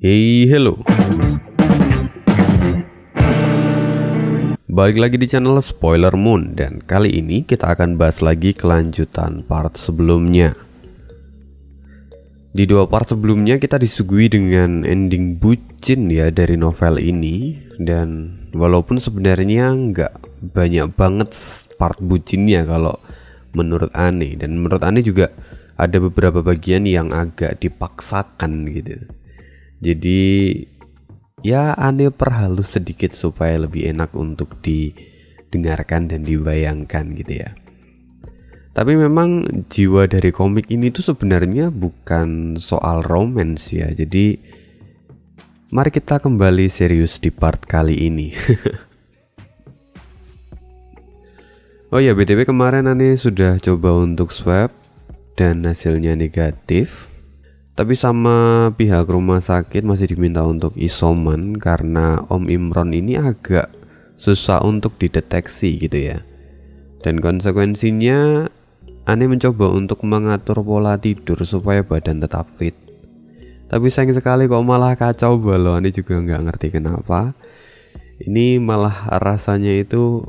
Hey, hello. Balik lagi di channel Spoiler Moon, dan kali ini kita akan bahas lagi kelanjutan part sebelumnya. Di dua part sebelumnya kita disuguhi dengan ending bucin ya dari novel ini. Dan walaupun sebenarnya nggak banyak banget part bucinnya kalau menurut Ane. Dan menurut Ane juga ada beberapa bagian yang agak dipaksakan gitu. Jadi ya Ane perhalus sedikit supaya lebih enak untuk didengarkan dan dibayangkan gitu ya. Tapi memang jiwa dari komik ini tuh sebenarnya bukan soal romance ya. Jadi mari kita kembali serius di part kali ini. Oh ya, BTW kemarin Ane sudah coba untuk swab dan hasilnya negatif. Tapi sama pihak rumah sakit masih diminta untuk isoman karena Om Imron ini agak susah untuk dideteksi gitu ya. Dan konsekuensinya Ane mencoba untuk mengatur pola tidur supaya badan tetap fit. Tapi sayang sekali kok malah kacau balau. Ane juga nggak ngerti kenapa. Ini malah rasanya itu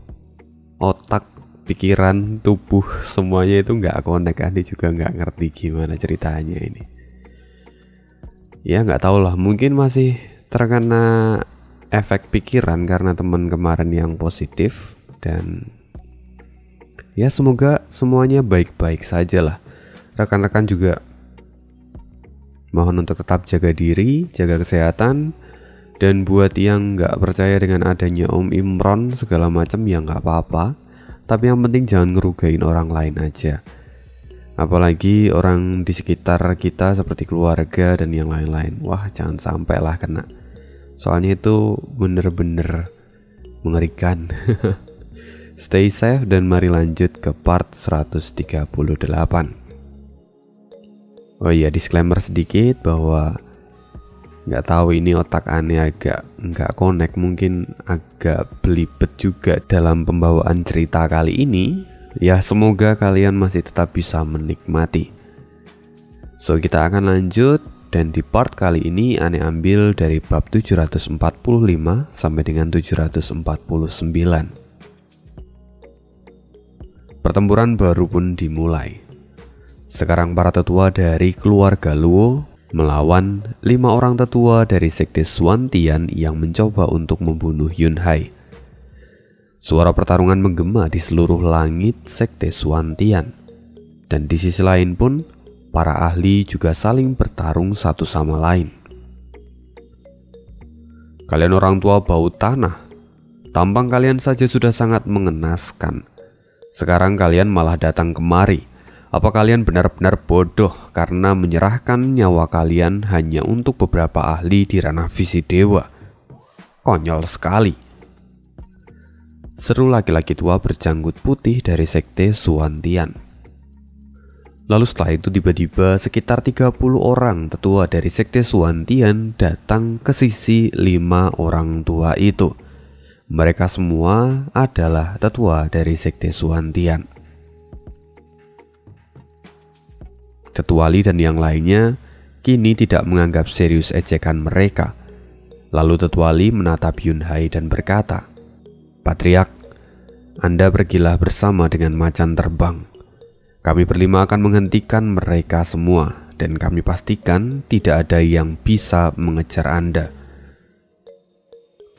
otak, pikiran, tubuh semuanya itu nggak connect. Ane juga nggak ngerti gimana ceritanya ini. Ya nggak tahu lah, mungkin masih terkena efek pikiran karena teman kemarin yang positif. Dan ya semoga semuanya baik-baik saja lah. Rekan-rekan juga mohon untuk tetap jaga diri, jaga kesehatan. Dan buat yang nggak percaya dengan adanya Om Imron segala macam ya nggak apa-apa. Tapi yang penting jangan ngerugain orang lain aja. Apalagi orang di sekitar kita seperti keluarga dan yang lain-lain. Wah, jangan sampai lah kena. Soalnya itu bener-bener mengerikan. Stay safe dan mari lanjut ke part 138. Oh iya, disclaimer sedikit bahwa nggak tahu ini otak Ane agak nggak connect, mungkin agak belibet juga dalam pembawaan cerita kali ini. Ya semoga kalian masih tetap bisa menikmati. So kita akan lanjut, dan di part kali ini Ane ambil dari bab 745 sampai dengan 749. Pertempuran baru pun dimulai. Sekarang para tetua dari keluarga Luo melawan 5 orang tetua dari sekte Swantian yang mencoba untuk membunuh Yun Hai. Suara pertarungan menggema di seluruh langit sekte Swantian. Dan di sisi lain pun, para ahli juga saling bertarung satu sama lain. Kalian orang tua bau tanah, tampang kalian saja sudah sangat mengenaskan. Sekarang kalian malah datang kemari. Apa kalian benar-benar bodoh karena menyerahkan nyawa kalian hanya untuk beberapa ahli di ranah visi dewa? Konyol sekali. Seru laki-laki tua berjanggut putih dari sekte Swantian. Lalu setelah itu tiba-tiba sekitar 30 orang tetua dari sekte Swantian datang ke sisi 5 orang tua itu. Mereka semua adalah tetua dari sekte Swantian. Tetua Li dan yang lainnya kini tidak menganggap serius ejekan mereka. Lalu Tetua Li menatap Yun Hai dan berkata, "Patriark, Anda pergilah bersama dengan macan terbang. Kami berlima akan menghentikan mereka semua, dan kami pastikan tidak ada yang bisa mengejar Anda."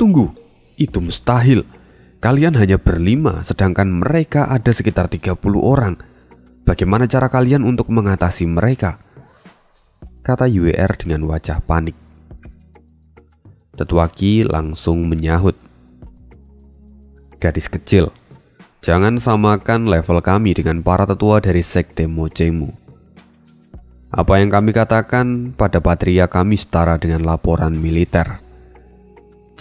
"Tunggu, itu mustahil. Kalian hanya berlima, sedangkan mereka ada sekitar 30 orang. Bagaimana cara kalian untuk mengatasi mereka?" kata YR dengan wajah panik. Tetua Qi langsung menyahut, "Gadis kecil, jangan samakan level kami dengan para tetua dari sekte Mocengmu. Apa yang kami katakan pada patria kami setara dengan laporan militer.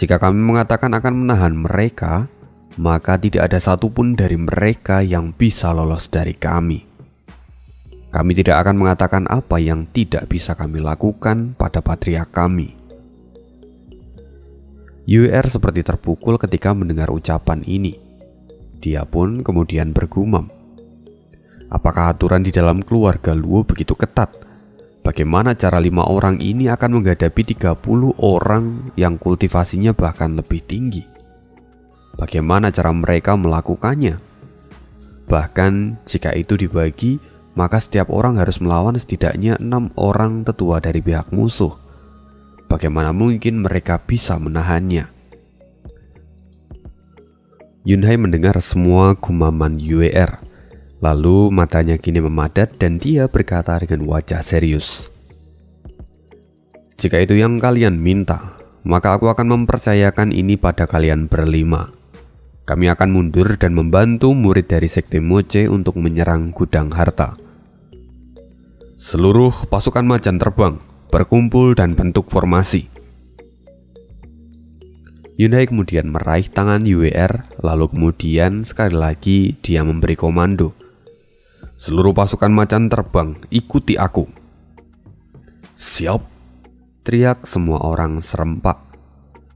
Jika kami mengatakan akan menahan mereka, maka tidak ada satupun dari mereka yang bisa lolos dari kami. Kami tidak akan mengatakan apa yang tidak bisa kami lakukan pada patria kami." YR seperti terpukul ketika mendengar ucapan ini. Dia pun kemudian bergumam, "Apakah aturan di dalam keluarga Luo begitu ketat? Bagaimana cara 5 orang ini akan menghadapi 30 orang yang kultivasinya bahkan lebih tinggi? Bagaimana cara mereka melakukannya? Bahkan jika itu dibagi, maka setiap orang harus melawan setidaknya 6 orang tetua dari pihak musuh. Bagaimana mungkin mereka bisa menahannya? Yunhai mendengar semua gumaman Yue-er. Lalu matanya kini memadat dan dia berkata dengan wajah serius. Jika itu yang kalian minta, maka aku akan mempercayakan ini pada kalian berlima. Kami akan mundur dan membantu murid dari Sekte Moche untuk menyerang gudang harta. Seluruh pasukan macan terbang, berkumpul dan bentuk formasi. Yunhai kemudian meraih tangan Yue-er, lalu kemudian sekali lagi dia memberi komando. Seluruh pasukan macan terbang, ikuti aku. Siap, teriak semua orang serempak.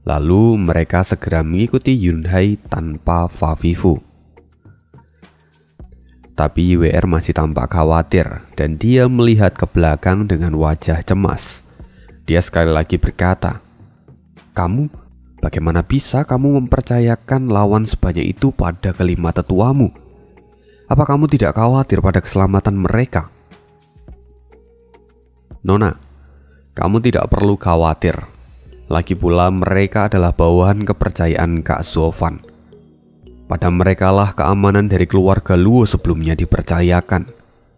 Lalu mereka segera mengikuti Yunhai tanpa Favifu. Tapi Yue-er masih tampak khawatir dan dia melihat ke belakang dengan wajah cemas. Dia sekali lagi berkata, "Kamu, bagaimana bisa kamu mempercayakan lawan sebanyak itu pada kelima tetuamu? Apa kamu tidak khawatir pada keselamatan mereka?" Nona, kamu tidak perlu khawatir. Lagi pula mereka adalah bawahan kepercayaan Kak Zofan. Pada merekalah keamanan dari keluarga Luo sebelumnya dipercayakan.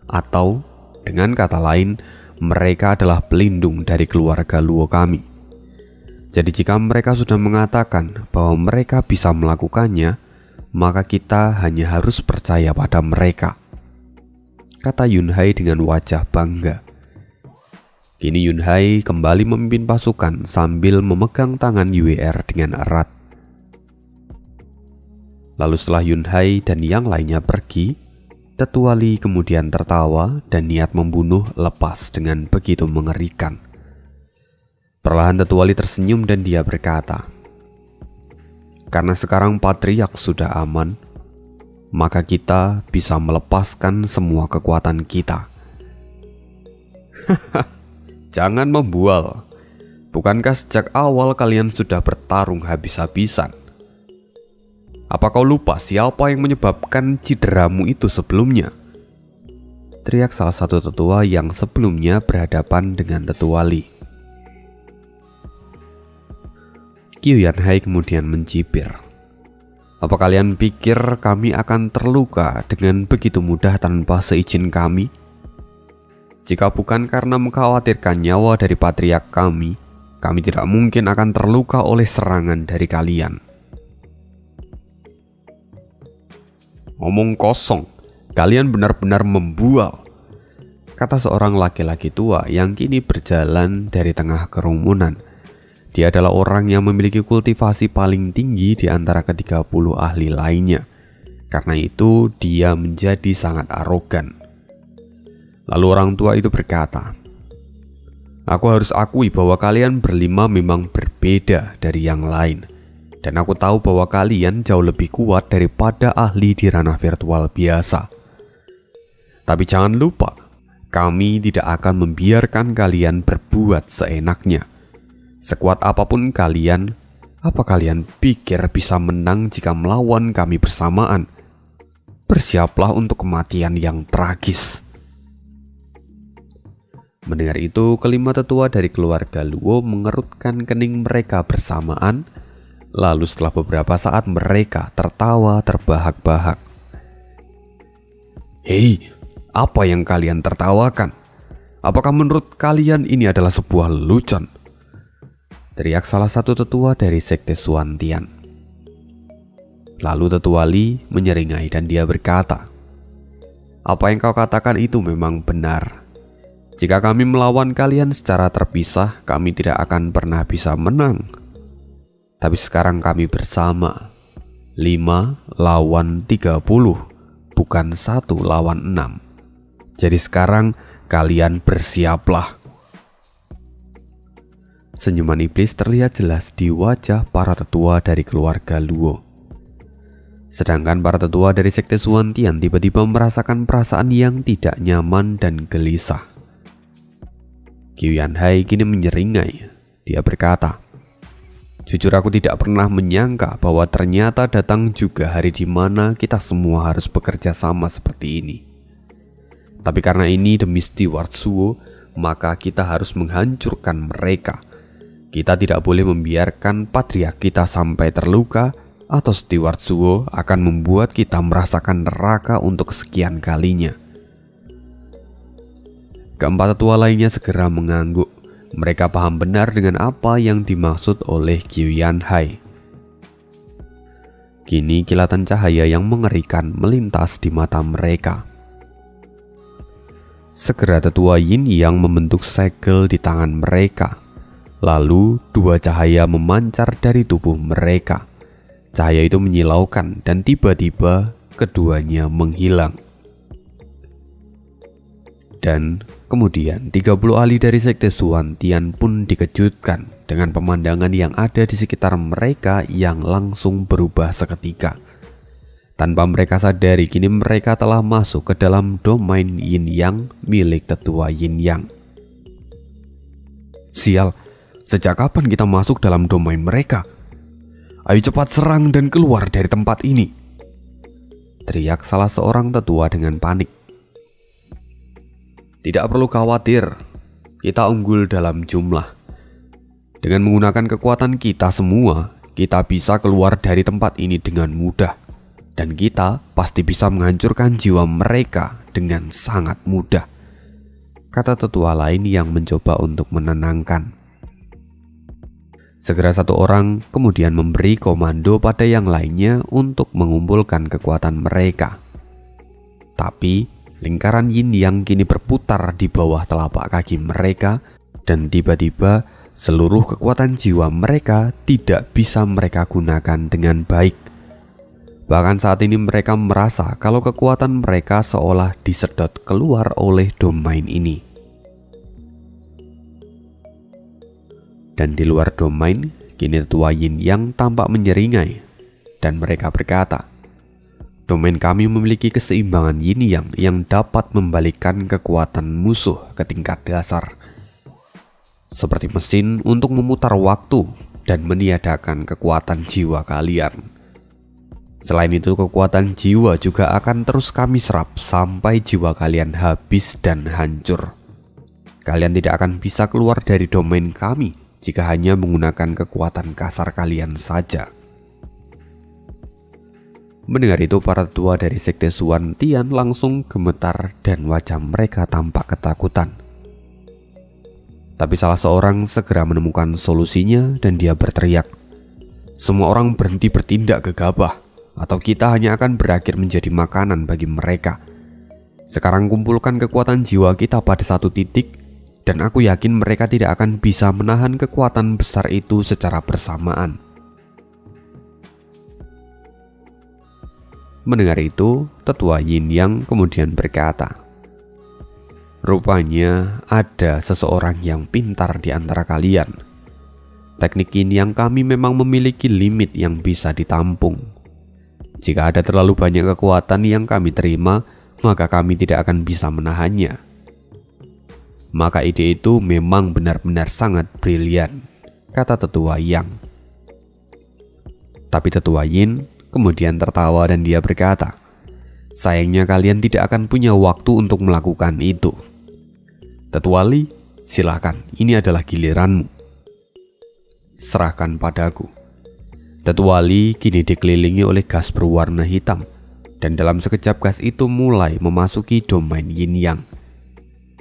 Atau, dengan kata lain, mereka adalah pelindung dari keluarga Luo kami. Jadi jika mereka sudah mengatakan bahwa mereka bisa melakukannya, maka kita hanya harus percaya pada mereka, kata Yunhai dengan wajah bangga. Kini Yunhai kembali memimpin pasukan sambil memegang tangan Yue-er dengan erat. Lalu setelah Yunhai dan yang lainnya pergi, Tetua Li kemudian tertawa dan niat membunuh lepas dengan begitu mengerikan. Perlahan Tetua Li tersenyum dan dia berkata, "Karena sekarang Patriark sudah aman, maka kita bisa melepaskan semua kekuatan kita." Jangan membual. Bukankah sejak awal kalian sudah bertarung habis-habisan? Apa kau lupa siapa yang menyebabkan cederamu itu sebelumnya? Teriak salah satu tetua yang sebelumnya berhadapan dengan Tetua Li. Qiu Yanhai kemudian mencibir. Apa kalian pikir kami akan terluka dengan begitu mudah tanpa seizin kami? Jika bukan karena mengkhawatirkan nyawa dari patriark kami tidak mungkin akan terluka oleh serangan dari kalian. Ngomong kosong, kalian benar-benar membual, kata seorang laki-laki tua yang kini berjalan dari tengah kerumunan. Dia adalah orang yang memiliki kultivasi paling tinggi di antara ke-30 ahli lainnya. Karena itu dia menjadi sangat arogan. Lalu orang tua itu berkata, "Aku harus akui bahwa kalian berlima memang berbeda dari yang lain. Dan aku tahu bahwa kalian jauh lebih kuat daripada ahli di ranah virtual biasa. Tapi jangan lupa, kami tidak akan membiarkan kalian berbuat seenaknya. Sekuat apapun kalian, apa kalian pikir bisa menang jika melawan kami bersamaan? Bersiaplah untuk kematian yang tragis." Mendengar itu, kelima tetua dari keluarga Luo mengerutkan kening mereka bersamaan. Lalu setelah beberapa saat mereka tertawa terbahak-bahak. "Hei, apa yang kalian tertawakan? Apakah menurut kalian ini adalah sebuah lelucon?" teriak salah satu tetua dari Sekte Suantian. Lalu Tetua Li menyeringai dan dia berkata, "Apa yang kau katakan itu memang benar. Jika kami melawan kalian secara terpisah, kami tidak akan pernah bisa menang. Tapi sekarang kami bersama, 5 lawan 30, bukan 1 lawan 6. Jadi sekarang kalian bersiaplah." Senyuman iblis terlihat jelas di wajah para tetua dari keluarga Luo. Sedangkan para tetua dari Sekte Suantian tiba-tiba merasakan perasaan yang tidak nyaman dan gelisah. Qiuyanhai kini menyeringai. Dia berkata, "Jujur aku tidak pernah menyangka bahwa ternyata datang juga hari di mana kita semua harus bekerja sama seperti ini. Tapi karena ini demi Steward Suo, maka kita harus menghancurkan mereka. Kita tidak boleh membiarkan patriark kita sampai terluka, atau Steward Suo akan membuat kita merasakan neraka untuk kesekian kalinya." Keempat tetua lainnya segera mengangguk. Mereka paham benar dengan apa yang dimaksud oleh Qiuyanhai. Kini kilatan cahaya yang mengerikan melintas di mata mereka. Segera tetua Yin Yang membentuk segel di tangan mereka. Lalu dua cahaya memancar dari tubuh mereka. Cahaya itu menyilaukan dan tiba-tiba keduanya menghilang. Dan kemudian 30 ahli dari sekte Xuan Tian pun dikejutkan dengan pemandangan yang ada di sekitar mereka yang langsung berubah seketika. Tanpa mereka sadari, kini mereka telah masuk ke dalam domain Yin Yang milik tetua Yin Yang. "Sial, sejak kapan kita masuk dalam domain mereka? Ayo cepat serang dan keluar dari tempat ini," teriak salah seorang tetua dengan panik. "Tidak perlu khawatir, kita unggul dalam jumlah. Dengan menggunakan kekuatan kita semua, kita bisa keluar dari tempat ini dengan mudah. Dan kita pasti bisa menghancurkan jiwa mereka dengan sangat mudah," kata tetua lain yang mencoba untuk menenangkan. Segera satu orang kemudian memberi komando pada yang lainnya untuk mengumpulkan kekuatan mereka. Tapi lingkaran Yin Yang kini berputar di bawah telapak kaki mereka, dan tiba-tiba seluruh kekuatan jiwa mereka tidak bisa mereka gunakan dengan baik. Bahkan saat ini mereka merasa kalau kekuatan mereka seolah disedot keluar oleh domain ini. Dan di luar domain, kini tetua Yin Yang tampak menyeringai, dan mereka berkata, "Domain kami memiliki keseimbangan Yin Yang yang dapat membalikkan kekuatan musuh ke tingkat dasar. Seperti mesin untuk memutar waktu dan meniadakan kekuatan jiwa kalian. Selain itu, kekuatan jiwa juga akan terus kami serap sampai jiwa kalian habis dan hancur. Kalian tidak akan bisa keluar dari domain kami jika hanya menggunakan kekuatan kasar kalian saja." Mendengar itu, para tetua dari sekte Xuan Tian langsung gemetar dan wajah mereka tampak ketakutan. Tapi salah seorang segera menemukan solusinya dan dia berteriak, "Semua orang berhenti bertindak gegabah, atau kita hanya akan berakhir menjadi makanan bagi mereka. Sekarang kumpulkan kekuatan jiwa kita pada satu titik, dan aku yakin mereka tidak akan bisa menahan kekuatan besar itu secara bersamaan." Mendengar itu, tetua Yin Yang kemudian berkata, "Rupanya ada seseorang yang pintar di antara kalian. Teknik Yin Yang kami memang memiliki limit yang bisa ditampung. Jika ada terlalu banyak kekuatan yang kami terima, maka kami tidak akan bisa menahannya. Maka ide itu memang benar-benar sangat brilian," kata tetua Yang. Tapi tetua Yin kemudian tertawa dan dia berkata, "Sayangnya kalian tidak akan punya waktu untuk melakukan itu. Tetua Li, silakan, ini adalah giliranmu. Serahkan padaku." Tetua Li kini dikelilingi oleh gas berwarna hitam, dan dalam sekejap gas itu mulai memasuki domain Yin Yang.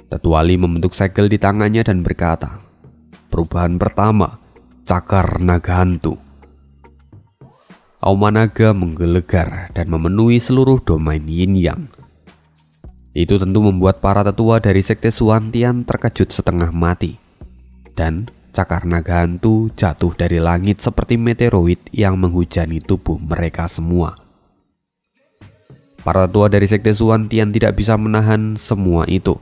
Tetua Li membentuk segel di tangannya dan berkata, "Perubahan pertama, cakar naga hantu." Auma naga menggelegar dan memenuhi seluruh domain Yin Yang. Itu tentu membuat para tetua dari sekte Xuan Tian terkejut setengah mati. Dan cakar naga hantu jatuh dari langit seperti meteoroid yang menghujani tubuh mereka semua. Para tetua dari sekte Xuan Tian tidak bisa menahan semua itu.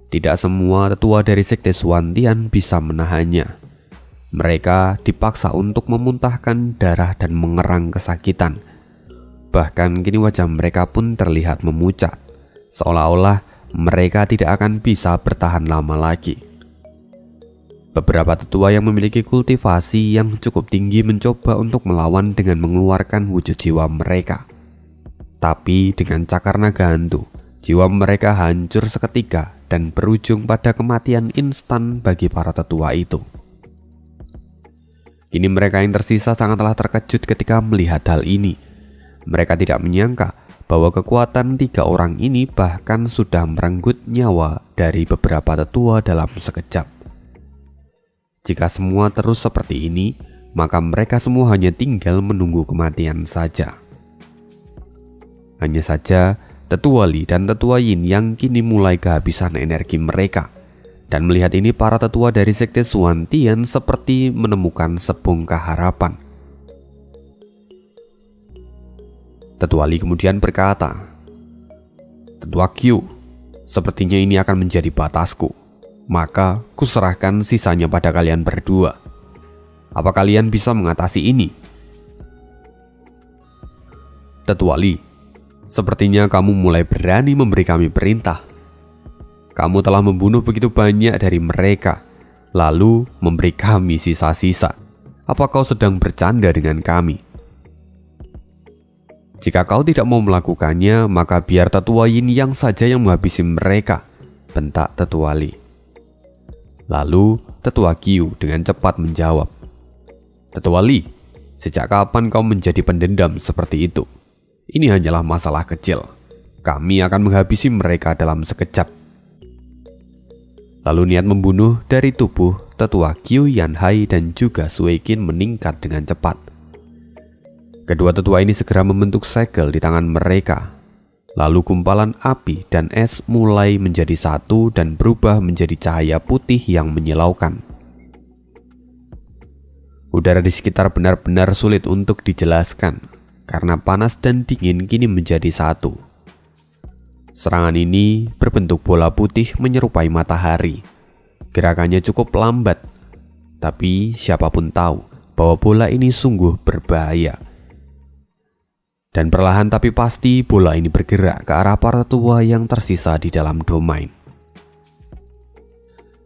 Tidak semua tetua dari sekte Xuan Tian bisa menahannya. Mereka dipaksa untuk memuntahkan darah dan mengerang kesakitan. Bahkan kini wajah mereka pun terlihat memucat, seolah-olah mereka tidak akan bisa bertahan lama lagi. Beberapa tetua yang memiliki kultivasi yang cukup tinggi mencoba untuk melawan dengan mengeluarkan wujud jiwa mereka. Tapi dengan cakar naga hantu, jiwa mereka hancur seketika dan berujung pada kematian instan bagi para tetua itu. Kini mereka yang tersisa sangatlah terkejut ketika melihat hal ini. Mereka tidak menyangka bahwa kekuatan 3 orang ini bahkan sudah merenggut nyawa dari beberapa tetua dalam sekejap. Jika semua terus seperti ini, maka mereka semua hanya tinggal menunggu kematian saja. Hanya saja, tetua Li dan tetua Yin yang kini mulai kehabisan energi mereka. Dan melihat ini, para tetua dari sekte Xuan Tian seperti menemukan sebongkah harapan. Tetua Li kemudian berkata, "Tetua Qiu, sepertinya ini akan menjadi batasku. Maka kuserahkan sisanya pada kalian berdua. Apa kalian bisa mengatasi ini?" Tetua Li, sepertinya kamu mulai berani memberi kami perintah. Kamu telah membunuh begitu banyak dari mereka, lalu memberi kami sisa-sisa. Apa kau sedang bercanda dengan kami? Jika kau tidak mau melakukannya, maka biar tetua Yin yang saja yang menghabisi mereka, bentak tetua Li. Lalu tetua Qiu dengan cepat menjawab, "Tetua Li, sejak kapan kau menjadi pendendam seperti itu? Ini hanyalah masalah kecil. Kami akan menghabisi mereka dalam sekejap." Lalu niat membunuh dari tubuh tetua Qiu Yanhai dan juga Sui Qin meningkat dengan cepat. Kedua tetua ini segera membentuk segel di tangan mereka. Lalu gumpalan api dan es mulai menjadi satu dan berubah menjadi cahaya putih yang menyilaukan. Udara di sekitar benar-benar sulit untuk dijelaskan, karena panas dan dingin kini menjadi satu. Serangan ini berbentuk bola putih menyerupai matahari. Gerakannya cukup lambat, tapi siapapun tahu bahwa bola ini sungguh berbahaya. Dan perlahan tapi pasti bola ini bergerak ke arah para tetua yang tersisa di dalam domain.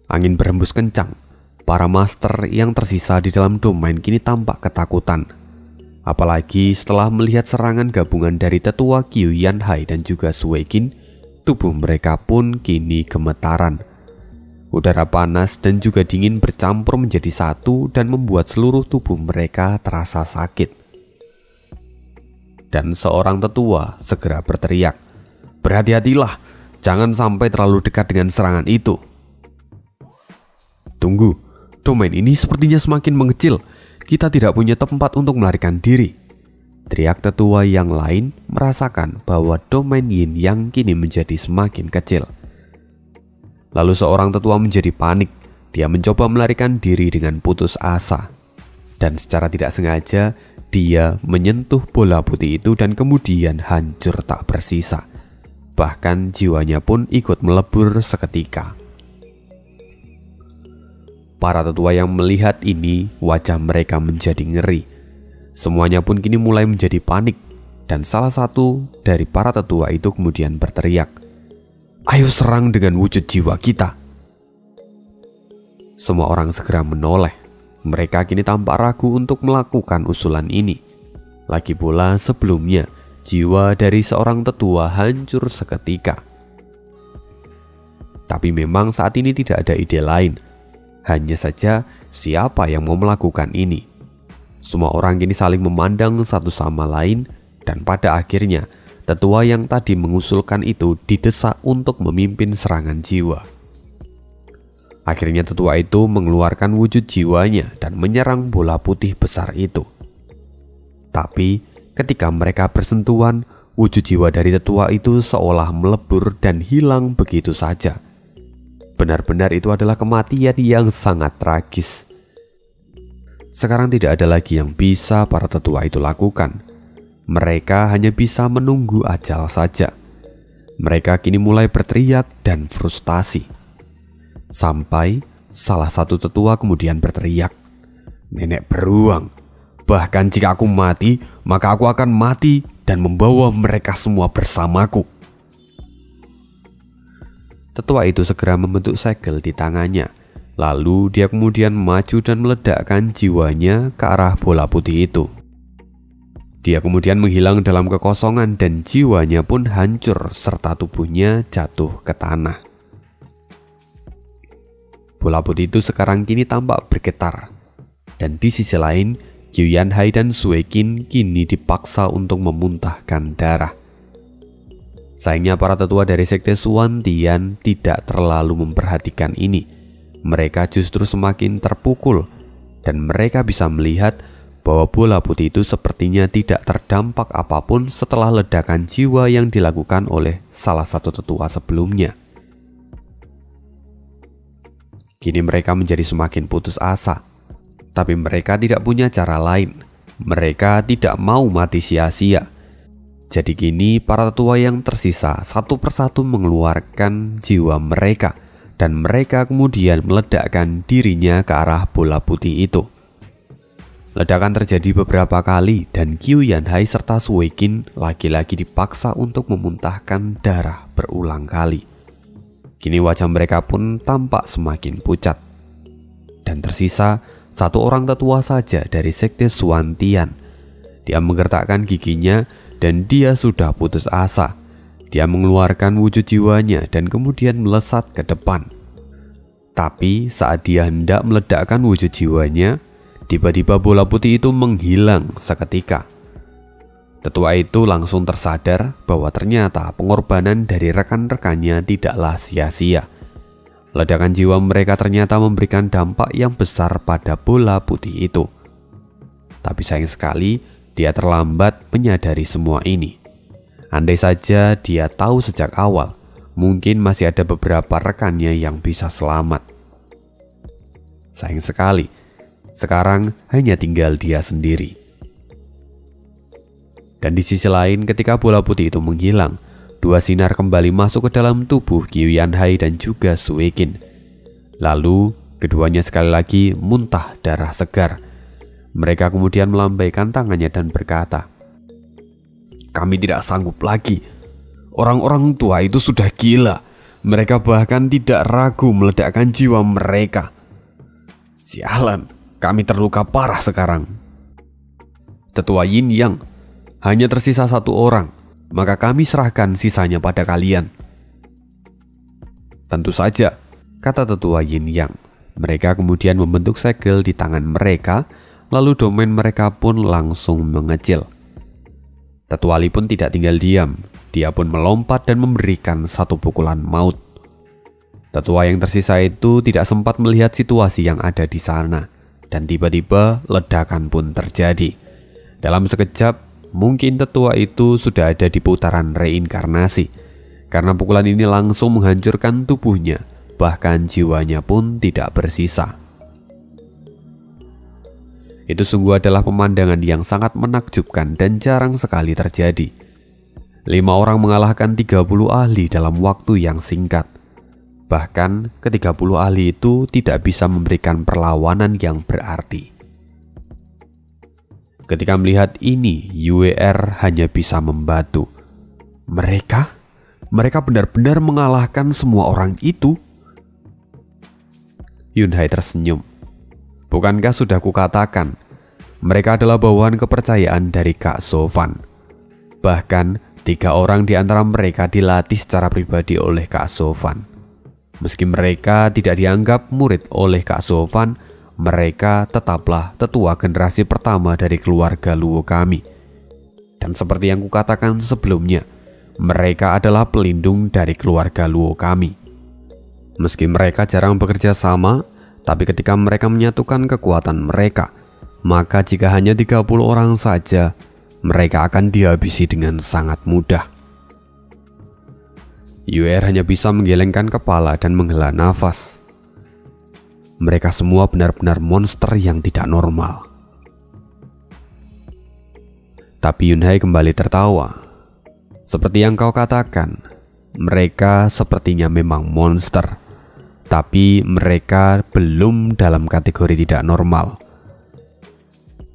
Angin berhembus kencang. Para master yang tersisa di dalam domain kini tampak ketakutan. Apalagi setelah melihat serangan gabungan dari tetua Qiu Yanhai dan juga Sui Qin, tubuh mereka pun kini gemetaran. Udara panas dan juga dingin bercampur menjadi satu dan membuat seluruh tubuh mereka terasa sakit. Dan seorang tetua segera berteriak, "Berhati-hatilah, jangan sampai terlalu dekat dengan serangan itu." "Tunggu, domain ini sepertinya semakin mengecil. Kita tidak punya tempat untuk melarikan diri," teriak tetua yang lain merasakan bahwa domain Yin yang kini menjadi semakin kecil. Lalu seorang tetua menjadi panik. Dia mencoba melarikan diri dengan putus asa. Dan secara tidak sengaja, dia menyentuh bola putih itu dan kemudian hancur tak bersisa. Bahkan jiwanya pun ikut melebur seketika. Para tetua yang melihat ini, wajah mereka menjadi ngeri. Semuanya pun kini mulai menjadi panik. Dan salah satu dari para tetua itu kemudian berteriak, "Ayo serang dengan wujud jiwa kita." Semua orang segera menoleh. Mereka kini tampak ragu untuk melakukan usulan ini. Lagi pula sebelumnya, jiwa dari seorang tetua hancur seketika. Tapi memang saat ini tidak ada ide lain. Hanya saja siapa yang mau melakukan ini. Semua orang kini saling memandang satu sama lain dan pada akhirnya tetua yang tadi mengusulkan itu didesak untuk memimpin serangan jiwa. Akhirnya tetua itu mengeluarkan wujud jiwanya dan menyerang bola putih besar itu. Tapi ketika mereka bersentuhan, wujud jiwa dari tetua itu seolah melebur dan hilang begitu saja. Benar-benar itu adalah kematian yang sangat tragis. Sekarang tidak ada lagi yang bisa para tetua itu lakukan. Mereka hanya bisa menunggu ajal saja. Mereka kini mulai berteriak dan frustasi. Sampai salah satu tetua kemudian berteriak, "Nenek beruang, bahkan jika aku mati, maka aku akan mati dan membawa mereka semua bersamaku." Tetua itu segera membentuk segel di tangannya. Lalu dia kemudian maju dan meledakkan jiwanya ke arah bola putih itu. Dia kemudian menghilang dalam kekosongan dan jiwanya pun hancur serta tubuhnya jatuh ke tanah. Bola putih itu sekarang kini tampak bergetar. Dan di sisi lain, Qiu Yanhai dan Sui Qin kini dipaksa untuk memuntahkan darah. Sayangnya para tetua dari sekte Xuantian tidak terlalu memperhatikan ini. Mereka justru semakin terpukul dan mereka bisa melihat bahwa bola putih itu sepertinya tidak terdampak apapun setelah ledakan jiwa yang dilakukan oleh salah satu tetua sebelumnya. Kini mereka menjadi semakin putus asa, tapi mereka tidak punya cara lain. Mereka tidak mau mati sia-sia. Jadi kini para tetua yang tersisa satu persatu mengeluarkan jiwa mereka, dan mereka kemudian meledakkan dirinya ke arah bola putih itu. Ledakan terjadi beberapa kali dan Qiu Yanhai serta Sui Qin lagi-lagi dipaksa untuk memuntahkan darah berulang kali. Kini wajah mereka pun tampak semakin pucat. Dan tersisa satu orang tetua saja dari sekte Xuantian. Dia menggertakkan giginya dan dia sudah putus asa. Dia mengeluarkan wujud jiwanya dan kemudian melesat ke depan. Tapi saat dia hendak meledakkan wujud jiwanya, tiba-tiba bola putih itu menghilang seketika. Tetua itu langsung tersadar bahwa ternyata pengorbanan dari rekan-rekannya tidaklah sia-sia. Ledakan jiwa mereka ternyata memberikan dampak yang besar pada bola putih itu. Tapi sayang sekali, dia terlambat menyadari semua ini. Andai saja dia tahu sejak awal, mungkin masih ada beberapa rekannya yang bisa selamat. Sayang sekali, sekarang hanya tinggal dia sendiri. Dan di sisi lain, ketika bola putih itu menghilang, dua sinar kembali masuk ke dalam tubuh Qiu Yanhai dan juga Sui Qin. Lalu, keduanya sekali lagi muntah darah segar. Mereka kemudian melambaikan tangannya dan berkata, "Kami tidak sanggup lagi. Orang-orang tua itu sudah gila. Mereka bahkan tidak ragu meledakkan jiwa mereka. Sialan, kami terluka parah sekarang." Tetua Yin Yang, hanya tersisa satu orang, maka kami serahkan sisanya pada kalian. Tentu saja, kata tetua Yin Yang. Mereka kemudian membentuk segel di tangan mereka, lalu domain mereka pun langsung mengecil. Tetua Li pun tidak tinggal diam. Dia pun melompat dan memberikan satu pukulan maut. Tetua yang tersisa itu tidak sempat melihat situasi yang ada di sana, dan tiba-tiba ledakan pun terjadi. Dalam sekejap, mungkin tetua itu sudah ada di putaran reinkarnasi, karena pukulan ini langsung menghancurkan tubuhnya, bahkan jiwanya pun tidak bersisa. Itu sungguh adalah pemandangan yang sangat menakjubkan dan jarang sekali terjadi. 5 orang mengalahkan 30 ahli dalam waktu yang singkat. Bahkan ke-30 ahli itu tidak bisa memberikan perlawanan yang berarti. Ketika melihat ini, UER hanya bisa membatu. Mereka benar-benar mengalahkan semua orang itu. Yunhai tersenyum. Bukankah sudah kukatakan, mereka adalah bawahan kepercayaan dari Kak Sofan. Bahkan 3 orang di antara mereka dilatih secara pribadi oleh Kak Sofan. Meski mereka tidak dianggap murid oleh Kak Sofan, mereka tetaplah tetua generasi pertama dari keluarga Luo kami. Dan seperti yang kukatakan sebelumnya, mereka adalah pelindung dari keluarga Luo kami. Meski mereka jarang bekerja sama, tapi ketika mereka menyatukan kekuatan mereka, maka jika hanya 30 orang saja, mereka akan dihabisi dengan sangat mudah. UER hanya bisa menggelengkan kepala dan menghela nafas. Mereka semua benar-benar monster yang tidak normal. Tapi Yunhai kembali tertawa. Seperti yang kau katakan, mereka sepertinya memang monster. Tapi mereka belum dalam kategori tidak normal.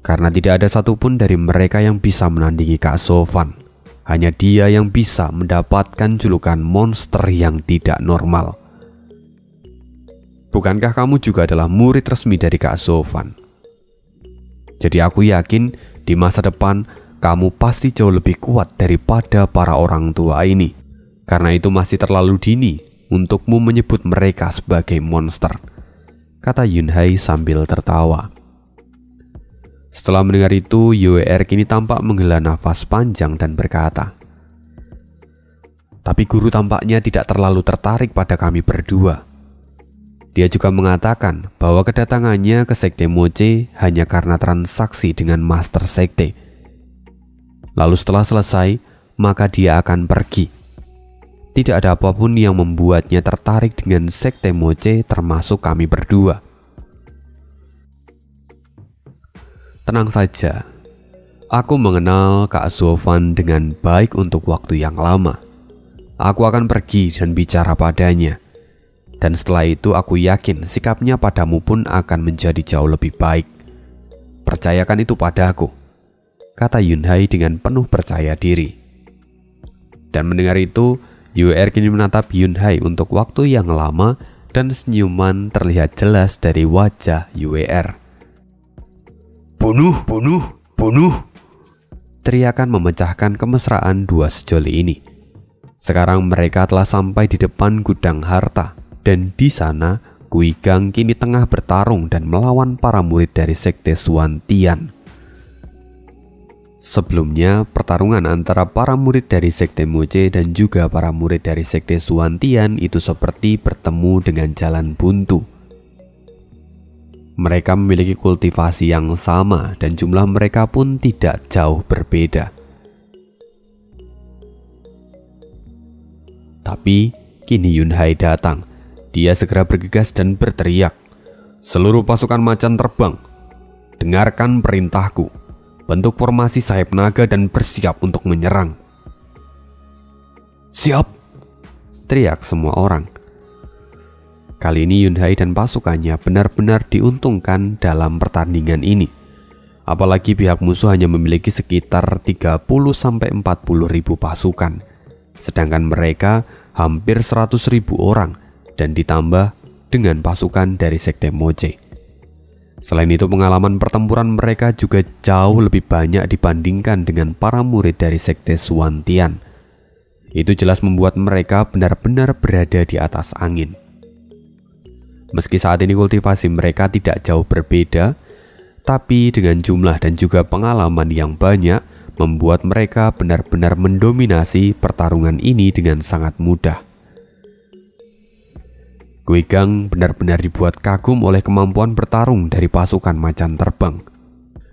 Karena tidak ada satupun dari mereka yang bisa menandingi Kak Sofan. Hanya dia yang bisa mendapatkan julukan monster yang tidak normal. Bukankah kamu juga adalah murid resmi dari Kak Zofan? Jadi aku yakin di masa depan kamu pasti jauh lebih kuat daripada para orang tua ini. Karena itu masih terlalu dini untukmu menyebut mereka sebagai monster, kata Yunhai sambil tertawa. Setelah mendengar itu, YWR kini tampak menghela nafas panjang dan berkata, tapi guru tampaknya tidak terlalu tertarik pada kami berdua. Dia juga mengatakan bahwa kedatangannya ke Sekte Moche hanya karena transaksi dengan Master Sekte. Lalu setelah selesai, maka dia akan pergi. Tidak ada apapun yang membuatnya tertarik dengan Sekte Moche termasuk kami berdua. Tenang saja, aku mengenal Kak Zofan dengan baik untuk waktu yang lama. Aku akan pergi dan bicara padanya. Dan setelah itu aku yakin sikapnya padamu pun akan menjadi jauh lebih baik. Percayakan itu padaku, kata Yunhai dengan penuh percaya diri. Dan mendengar itu, YWR kini menatap Yunhai untuk waktu yang lama dan senyuman terlihat jelas dari wajah YWR. Bunuh, bunuh, bunuh! Teriakan memecahkan kemesraan dua sejoli ini. Sekarang mereka telah sampai di depan gudang harta. Dan di sana, Guigang kini tengah bertarung dan melawan para murid dari Sekte Suantian. Sebelumnya, pertarungan antara para murid dari Sekte Moche dan juga para murid dari Sekte Suantian itu seperti bertemu dengan jalan buntu. Mereka memiliki kultivasi yang sama dan jumlah mereka pun tidak jauh berbeda. Tapi, kini Yunhai datang. Dia segera bergegas dan berteriak, seluruh pasukan macan terbang, dengarkan perintahku, bentuk formasi sayap naga dan bersiap untuk menyerang. Siap, teriak semua orang. Kali ini Yunhai dan pasukannya benar-benar diuntungkan dalam pertandingan ini. Apalagi pihak musuh hanya memiliki sekitar 30-40 ribu pasukan, sedangkan mereka hampir 100 ribu orang. Dan ditambah dengan pasukan dari Sekte Moche. Selain itu, pengalaman pertempuran mereka juga jauh lebih banyak dibandingkan dengan para murid dari Sekte Suantian. Itu jelas membuat mereka benar-benar berada di atas angin. Meski saat ini kultivasi mereka tidak jauh berbeda, tapi dengan jumlah dan juga pengalaman yang banyak membuat mereka benar-benar mendominasi pertarungan ini dengan sangat mudah. Guigang benar-benar dibuat kagum oleh kemampuan bertarung dari pasukan macan terbang.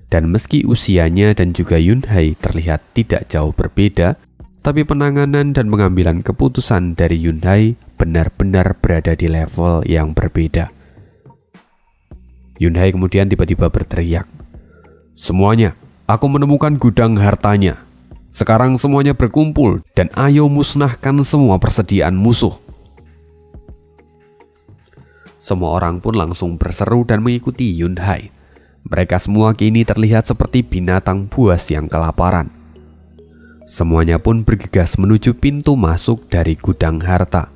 Dan meski usianya dan juga Yunhai terlihat tidak jauh berbeda, tapi penanganan dan pengambilan keputusan dari Yunhai benar-benar berada di level yang berbeda. Yunhai kemudian tiba-tiba berteriak, semuanya, aku menemukan gudang hartanya. Sekarang semuanya berkumpul dan ayo musnahkan semua persediaan musuh. Semua orang pun langsung berseru dan mengikuti Yunhai. Mereka semua kini terlihat seperti binatang buas yang kelaparan. Semuanya pun bergegas menuju pintu masuk dari gudang harta.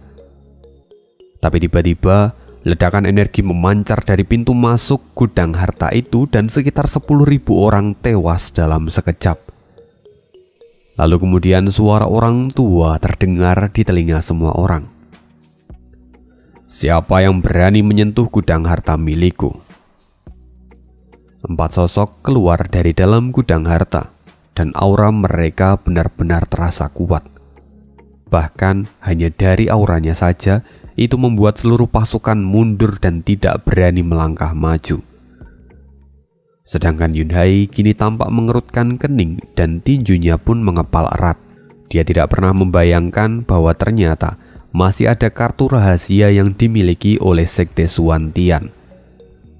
Tapi tiba-tiba, ledakan energi memancar dari pintu masuk gudang harta itu dan sekitar 10.000 orang tewas dalam sekejap. Lalu kemudian suara orang tua terdengar di telinga semua orang. Siapa yang berani menyentuh gudang harta milikku? 4 sosok keluar dari dalam gudang harta, dan aura mereka benar-benar terasa kuat. Bahkan hanya dari auranya saja, itu membuat seluruh pasukan mundur dan tidak berani melangkah maju. Sedangkan Yunhai kini tampak mengerutkan kening dan tinjunya pun mengepal erat. Dia tidak pernah membayangkan bahwa ternyata masih ada kartu rahasia yang dimiliki oleh Sekte Suantian.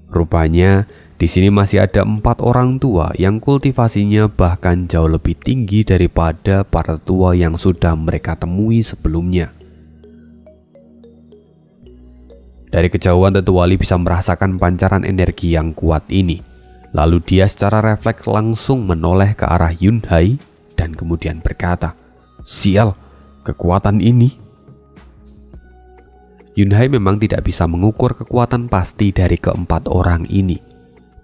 Rupanya di sini masih ada 4 orang tua yang kultivasinya bahkan jauh lebih tinggi daripada para tua yang sudah mereka temui sebelumnya. Dari kejauhan tentu Wali bisa merasakan pancaran energi yang kuat ini. Lalu dia secara refleks langsung menoleh ke arah Yunhai dan kemudian berkata, Sial, kekuatan ini. Yunhai memang tidak bisa mengukur kekuatan pasti dari keempat orang ini.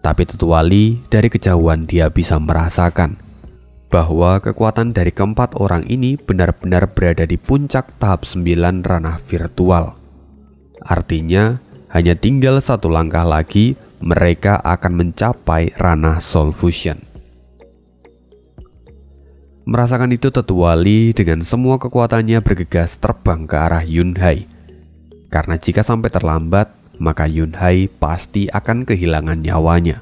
Tapi Tetua Li dari kejauhan dia bisa merasakan bahwa kekuatan dari keempat orang ini benar-benar berada di puncak tahap 9 ranah virtual. Artinya, hanya tinggal satu langkah lagi mereka akan mencapai ranah Soul Fusion. Merasakan itu, Tetua Li dengan semua kekuatannya bergegas terbang ke arah Yunhai. Karena jika sampai terlambat, maka Yunhai pasti akan kehilangan nyawanya.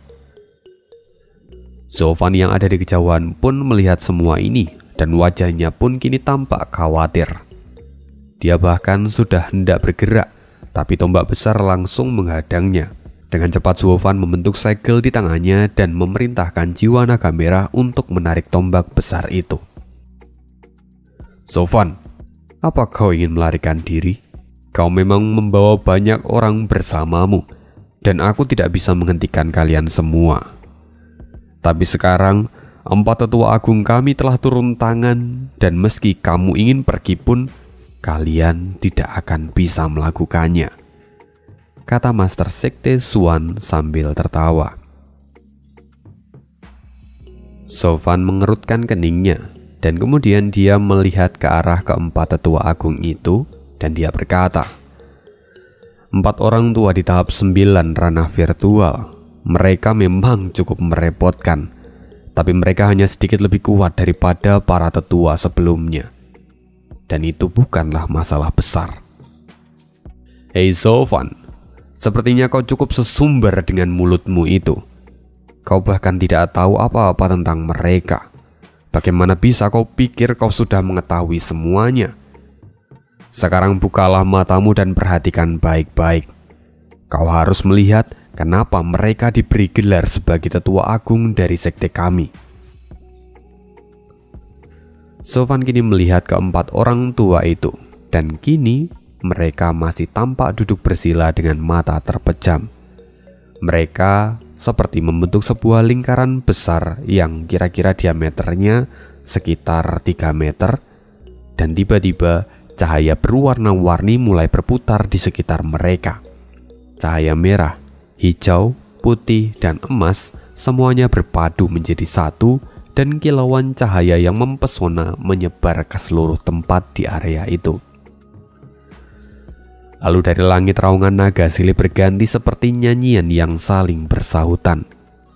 Zofan yang ada di kejauhan pun melihat semua ini dan wajahnya pun kini tampak khawatir. Dia bahkan sudah hendak bergerak, tapi tombak besar langsung menghadangnya. Dengan cepat Zofan membentuk segel di tangannya dan memerintahkan jiwa naga merah untuk menarik tombak besar itu. Zofan, apa kau ingin melarikan diri? Kau memang membawa banyak orang bersamamu, dan aku tidak bisa menghentikan kalian semua. Tapi sekarang, 4 tetua agung kami telah turun tangan, dan meski kamu ingin pergi pun, kalian tidak akan bisa melakukannya, kata Master Sekte Xuan sambil tertawa. Zofan mengerutkan keningnya, dan kemudian dia melihat ke arah keempat tetua agung itu, dan dia berkata, 4 orang tua di tahap 9 ranah virtual. Mereka memang cukup merepotkan, tapi mereka hanya sedikit lebih kuat daripada para tetua sebelumnya. Dan itu bukanlah masalah besar. Hei Zofan, sepertinya kau cukup sesumber dengan mulutmu itu. Kau bahkan tidak tahu apa-apa tentang mereka. Bagaimana bisa kau pikir kau sudah mengetahui semuanya? Sekarang bukalah matamu dan perhatikan baik-baik. Kau harus melihat kenapa mereka diberi gelar sebagai tetua agung dari sekte kami. Zofan kini melihat keempat orang tua itu, dan kini mereka masih tampak duduk bersila dengan mata terpejam. Mereka seperti membentuk sebuah lingkaran besar yang kira-kira diameternya sekitar 3 meter, dan tiba-tiba cahaya berwarna-warni mulai berputar di sekitar mereka. Cahaya merah, hijau, putih, dan emas semuanya berpadu menjadi satu, dan kilauan cahaya yang mempesona menyebar ke seluruh tempat di area itu. Lalu dari langit raungan naga silih berganti seperti nyanyian yang saling bersahutan,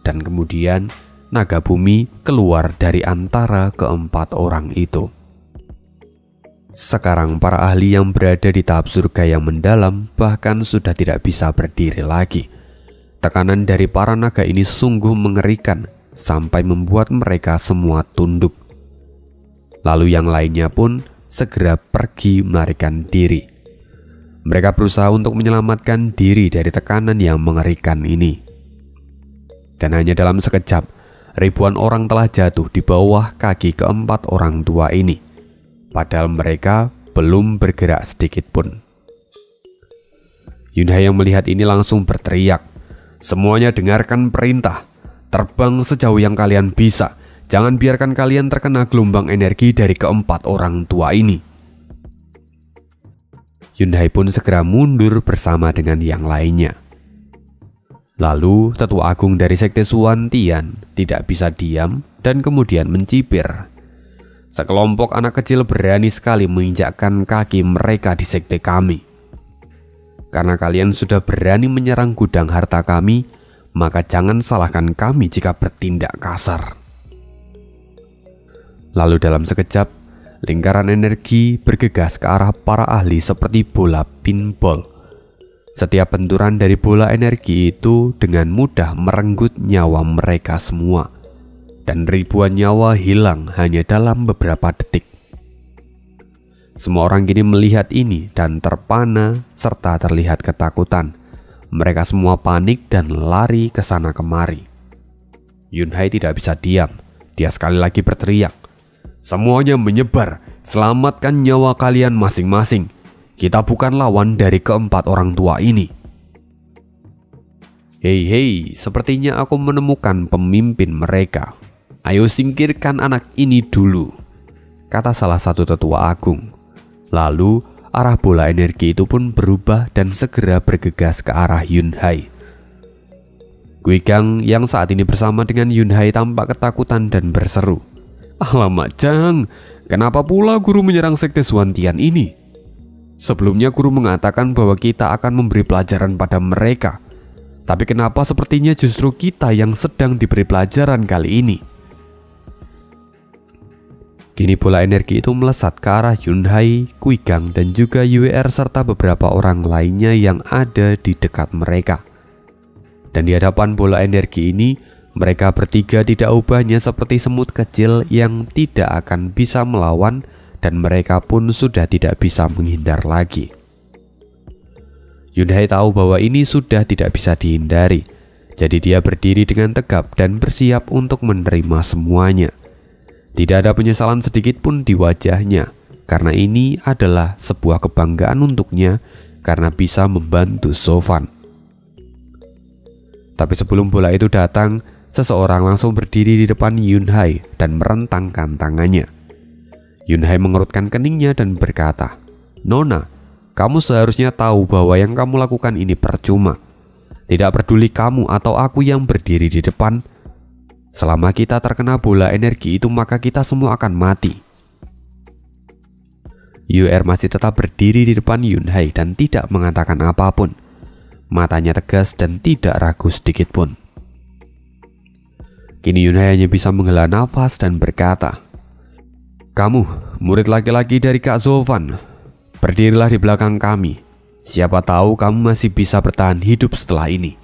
dan kemudian naga bumi keluar dari antara keempat orang itu. Sekarang para ahli yang berada di tahap surga yang mendalam bahkan sudah tidak bisa berdiri lagi. Tekanan dari para naga ini sungguh mengerikan sampai membuat mereka semua tunduk. Lalu yang lainnya pun segera pergi melarikan diri. Mereka berusaha untuk menyelamatkan diri dari tekanan yang mengerikan ini. Dan hanya dalam sekejap, ribuan orang telah jatuh di bawah kaki keempat orang tua ini. Padahal mereka belum bergerak sedikit pun. Yunhai yang melihat ini langsung berteriak, "Semuanya dengarkan perintah. Terbang sejauh yang kalian bisa. Jangan biarkan kalian terkena gelombang energi dari keempat orang tua ini." Yunhai pun segera mundur bersama dengan yang lainnya. Lalu tetua agung dari sekte Xuan Tian tidak bisa diam dan kemudian mencibir. Sekelompok anak kecil berani sekali menginjakkan kaki mereka di sekte kami. Karena kalian sudah berani menyerang gudang harta kami, maka jangan salahkan kami jika bertindak kasar. Lalu dalam sekejap, lingkaran energi bergegas ke arah para ahli seperti bola pinball. Setiap benturan dari bola energi itu dengan mudah merenggut nyawa mereka semua. Dan ribuan nyawa hilang hanya dalam beberapa detik. Semua orang kini melihat ini dan terpana serta terlihat ketakutan. Mereka semua panik dan lari ke sana kemari. Yunhai tidak bisa diam. Dia sekali lagi berteriak, "Semuanya menyebar, selamatkan nyawa kalian masing-masing. Kita bukan lawan dari keempat orang tua ini." Hei, sepertinya aku menemukan pemimpin mereka. Ayo singkirkan anak ini dulu. kata salah satu tetua agung. Lalu arah bola energi itu pun berubah dan segera bergegas ke arah Yunhai. Guigang yang saat ini bersama dengan Yunhai tampak ketakutan dan berseru, "Alamak Jang, kenapa pula guru menyerang sekte Suantian ini? Sebelumnya guru mengatakan bahwa kita akan memberi pelajaran pada mereka. Tapi kenapa sepertinya justru kita yang sedang diberi pelajaran kali ini?" Kini bola energi itu melesat ke arah Yunhai, Guigang, dan juga YWR serta beberapa orang lainnya yang ada di dekat mereka. Dan di hadapan bola energi ini, mereka bertiga tidak ubahnya seperti semut kecil yang tidak akan bisa melawan, dan mereka pun sudah tidak bisa menghindar lagi. Yunhai tahu bahwa ini sudah tidak bisa dihindari, jadi dia berdiri dengan tegap dan bersiap untuk menerima semuanya. Tidak ada penyesalan sedikit pun di wajahnya, karena ini adalah sebuah kebanggaan untuknya karena bisa membantu Sofan. Tapi sebelum bola itu datang, seseorang langsung berdiri di depan Yunhai dan merentangkan tangannya. Yunhai mengerutkan keningnya dan berkata, "Nona, kamu seharusnya tahu bahwa yang kamu lakukan ini percuma. Tidak peduli kamu atau aku yang berdiri di depan. Selama kita terkena bola energi itu, maka kita semua akan mati." YWR masih tetap berdiri di depan Yunhai dan tidak mengatakan apapun. Matanya tegas dan tidak ragu sedikit pun. Kini Yunhai hanya bisa menghela nafas dan berkata, "Kamu, murid laki-laki dari Kak Sofan, berdirilah di belakang kami. Siapa tahu kamu masih bisa bertahan hidup setelah ini."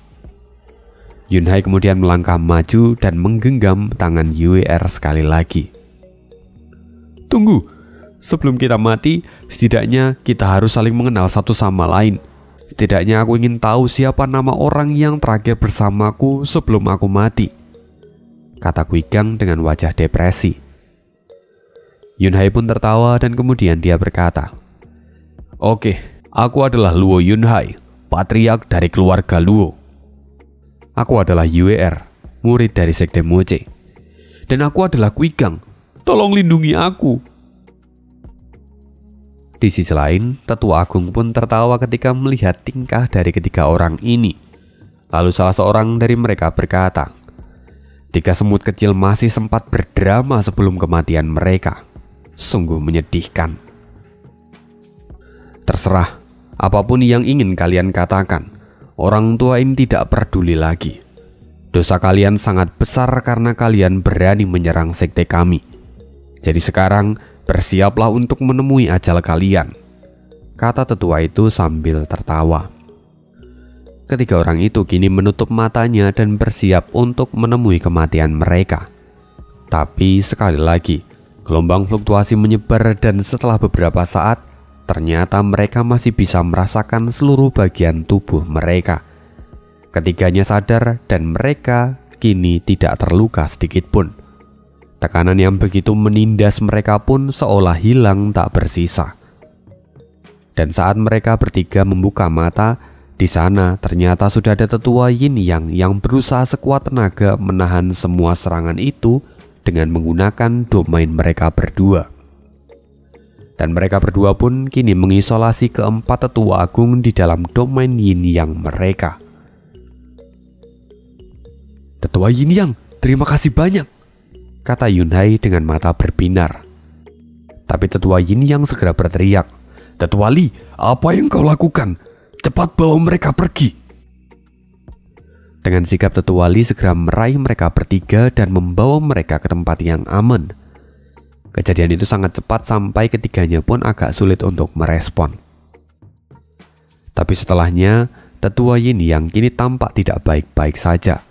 Yunhai kemudian melangkah maju dan menggenggam tangan YWR sekali lagi. "Tunggu, sebelum kita mati, setidaknya kita harus saling mengenal satu sama lain. Setidaknya aku ingin tahu siapa nama orang yang terakhir bersamaku sebelum aku mati," kata Guigang dengan wajah depresi. Yunhai pun tertawa dan kemudian dia berkata, "Oke, aku adalah Luo Yunhai, patriark dari keluarga Luo. Aku adalah YWR, murid dari sekte Moche. Dan aku adalah Guigang, tolong lindungi aku." Di sisi lain, tetua agung pun tertawa ketika melihat tingkah dari ketiga orang ini. Lalu salah seorang dari mereka berkata, "Tiga semut kecil masih sempat berdrama sebelum kematian mereka. Sungguh menyedihkan. Terserah, apapun yang ingin kalian katakan, orang tua ini tidak peduli lagi. Dosa kalian sangat besar karena kalian berani menyerang sekte kami. Jadi sekarang bersiaplah untuk menemui ajal kalian," kata tetua itu sambil tertawa. Ketiga orang itu kini menutup matanya dan bersiap untuk menemui kematian mereka. Tapi sekali lagi, gelombang fluktuasi menyebar dan setelah beberapa saat, ternyata mereka masih bisa merasakan seluruh bagian tubuh mereka. Ketiganya sadar dan mereka kini tidak terluka sedikit pun. Tekanan yang begitu menindas mereka pun seolah hilang tak bersisa. Dan saat mereka bertiga membuka mata, di sana ternyata sudah ada tetua Yin Yang yang berusaha sekuat tenaga menahan semua serangan itu dengan menggunakan domain mereka berdua. Dan mereka berdua pun kini mengisolasi keempat tetua agung di dalam domain Yin Yang mereka. "Tetua Yin Yang, terima kasih banyak," kata Yunhai dengan mata berbinar. Tapi tetua Yin Yang segera berteriak, "Tetua Li, apa yang kau lakukan? Cepat bawa mereka pergi." Dengan sikap tetua Li segera meraih mereka bertiga dan membawa mereka ke tempat yang aman. Kejadian itu sangat cepat sampai ketiganya pun agak sulit untuk merespon. Tapi setelahnya, tetua Yin Yang kini tampak tidak baik-baik saja.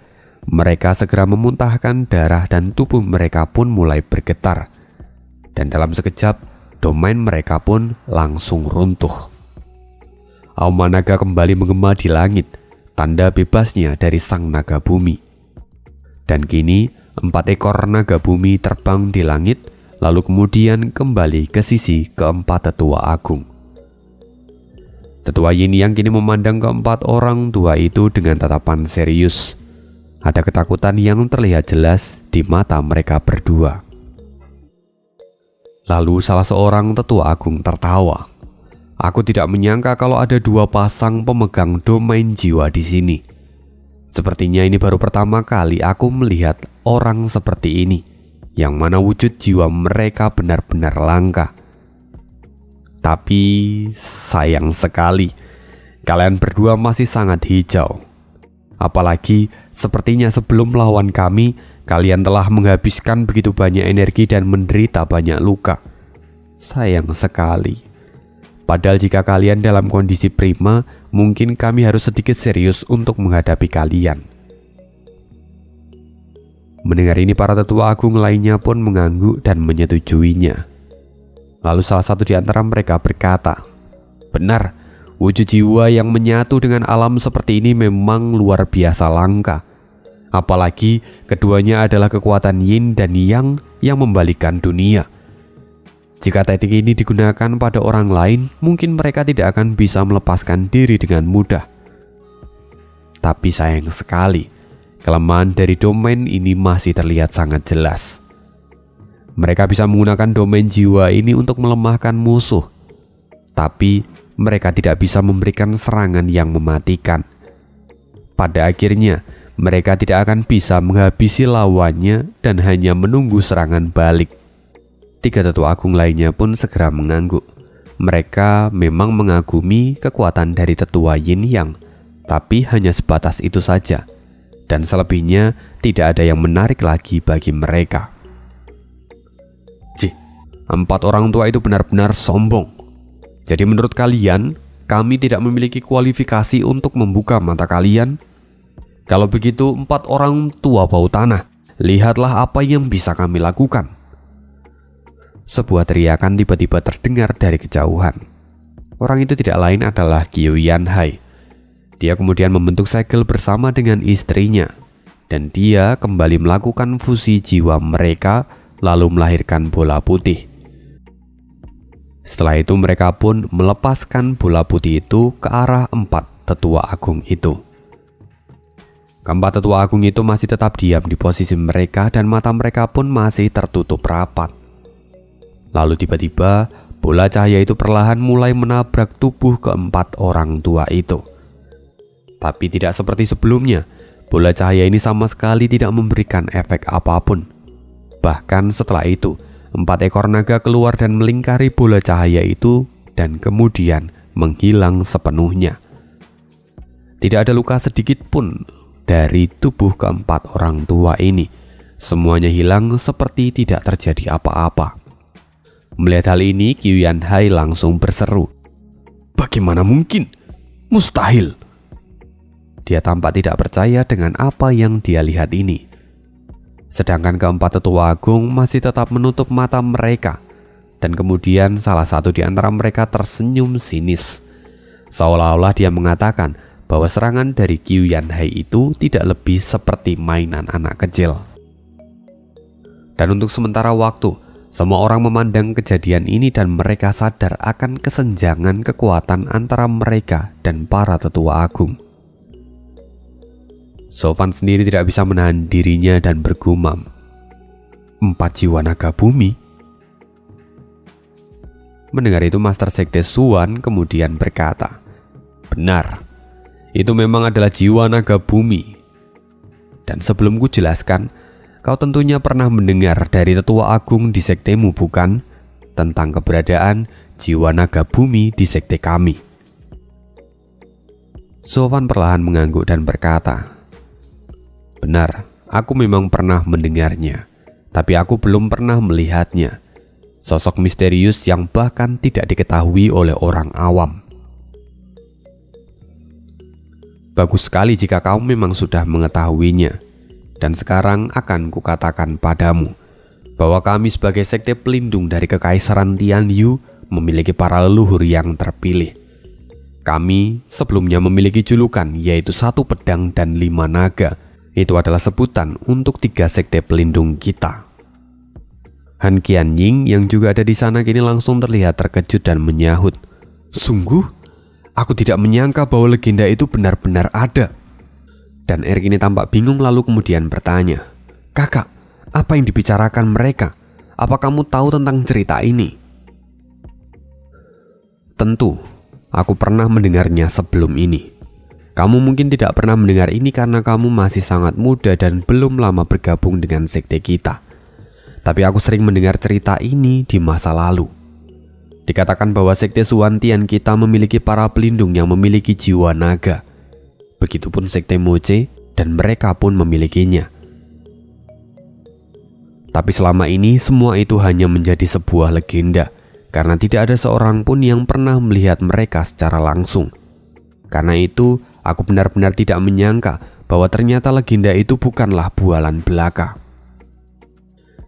Mereka segera memuntahkan darah dan tubuh mereka pun mulai bergetar. Dan dalam sekejap, domain mereka pun langsung runtuh. Auma naga kembali menggema di langit, tanda bebasnya dari sang naga bumi. Dan kini, 4 ekor naga bumi terbang di langit, lalu kemudian kembali ke sisi keempat tetua agung. Tetua Yin Yang kini memandang keempat orang tua itu dengan tatapan serius. Ada ketakutan yang terlihat jelas di mata mereka berdua. Lalu salah seorang tetua agung tertawa. Aku tidak menyangka kalau ada 2 pasang pemegang domain jiwa di sini. Sepertinya ini baru pertama kali aku melihat orang seperti ini, yang mana wujud jiwa mereka benar-benar langka. Tapi sayang sekali, kalian berdua masih sangat hijau. Apalagi sepertinya sebelum melawan kami, kalian telah menghabiskan begitu banyak energi dan menderita banyak luka. Sayang sekali. Padahal jika kalian dalam kondisi prima, mungkin kami harus sedikit serius untuk menghadapi kalian. Mendengar ini, para tetua agung lainnya pun mengangguk dan menyetujuinya. Lalu salah satu di antara mereka berkata, "Benar, wujud jiwa yang menyatu dengan alam seperti ini memang luar biasa langka. Apalagi keduanya adalah kekuatan yin dan yang membalikkan dunia. Jika teknik ini digunakan pada orang lain, mungkin mereka tidak akan bisa melepaskan diri dengan mudah. Tapi sayang sekali, kelemahan dari domain ini masih terlihat sangat jelas. Mereka bisa menggunakan domain jiwa ini untuk melemahkan musuh, tapi mereka tidak bisa memberikan serangan yang mematikan. Pada akhirnya, mereka tidak akan bisa menghabisi lawannya dan hanya menunggu serangan balik." 3 tetua agung lainnya pun segera mengangguk. Mereka memang mengagumi kekuatan dari tetua Yin Yang, tapi hanya sebatas itu saja. Dan selebihnya tidak ada yang menarik lagi bagi mereka. "Cih, 4 orang tua itu benar-benar sombong. Jadi menurut kalian, kami tidak memiliki kualifikasi untuk membuka mata kalian? Kalau begitu 4 orang tua bau tanah, lihatlah apa yang bisa kami lakukan." Sebuah teriakan tiba-tiba terdengar dari kejauhan. Orang itu tidak lain adalah Qiu Yanhai. Dia kemudian membentuk segel bersama dengan istrinya, dan dia kembali melakukan fusi jiwa mereka, lalu melahirkan bola putih. Setelah itu mereka pun melepaskan bola putih itu ke arah 4 tetua agung itu. Keempat tetua agung itu masih tetap diam di posisi mereka dan mata mereka pun masih tertutup rapat. Lalu tiba-tiba bola cahaya itu perlahan mulai menabrak tubuh ke-4 orang tua itu. Tapi tidak seperti sebelumnya, bola cahaya ini sama sekali tidak memberikan efek apapun. Bahkan setelah itu, 4 ekor naga keluar dan melingkari bola cahaya itu dan kemudian menghilang sepenuhnya. Tidak ada luka sedikit pun dari tubuh ke-4 orang tua ini. Semuanya hilang seperti tidak terjadi apa-apa. Melihat hal ini, Qiu Yanhai langsung berseru, "Bagaimana mungkin? Mustahil!" Dia tampak tidak percaya dengan apa yang dia lihat ini. Sedangkan ke-4 tetua agung masih tetap menutup mata mereka. Dan kemudian salah satu di antara mereka tersenyum sinis, seolah-olah dia mengatakan bahwa serangan dari Qiu Yanhai itu tidak lebih seperti mainan anak kecil. Dan untuk sementara waktu, semua orang memandang kejadian ini dan mereka sadar akan kesenjangan kekuatan antara mereka dan para tetua agung. Sofan sendiri tidak bisa menahan dirinya dan bergumam, 4 jiwa naga bumi? Mendengar itu, Master Sekte Suan kemudian berkata, "Benar, itu memang adalah jiwa naga bumi. Dan sebelum ku jelaskan, kau tentunya pernah mendengar dari tetua agung di sektemu, bukan? Tentang keberadaan jiwa naga bumi di sekte kami." Sofan perlahan mengangguk dan berkata, "Benar, aku memang pernah mendengarnya, tapi aku belum pernah melihatnya. Sosok misterius yang bahkan tidak diketahui oleh orang awam." "Bagus sekali jika kau memang sudah mengetahuinya. Dan sekarang akan kukatakan padamu bahwa kami sebagai sekte pelindung dari Kekaisaran Tianyu memiliki para leluhur yang terpilih. Kami sebelumnya memiliki julukan, yaitu 1 pedang dan 5 naga. Itu adalah sebutan untuk 3 sekte pelindung kita." Han Qianying yang juga ada di sana kini langsung terlihat terkejut dan menyahut, "Sungguh? Aku tidak menyangka bahwa legenda itu benar-benar ada." Dan Erik ini tampak bingung lalu kemudian bertanya, "Kakak, apa yang dibicarakan mereka? Apa kamu tahu tentang cerita ini? Tentu, aku pernah mendengarnya sebelum ini. Kamu mungkin tidak pernah mendengar ini karena kamu masih sangat muda dan belum lama bergabung dengan sekte kita. Tapi aku sering mendengar cerita ini di masa lalu. Dikatakan bahwa sekte Suwantian kita memiliki para pelindung yang memiliki jiwa naga. Begitupun sekte Moche dan mereka pun memilikinya. Tapi selama ini semua itu hanya menjadi sebuah legenda. Karena tidak ada seorang pun yang pernah melihat mereka secara langsung. Karena itu, aku benar-benar tidak menyangka bahwa ternyata legenda itu bukanlah bualan belaka.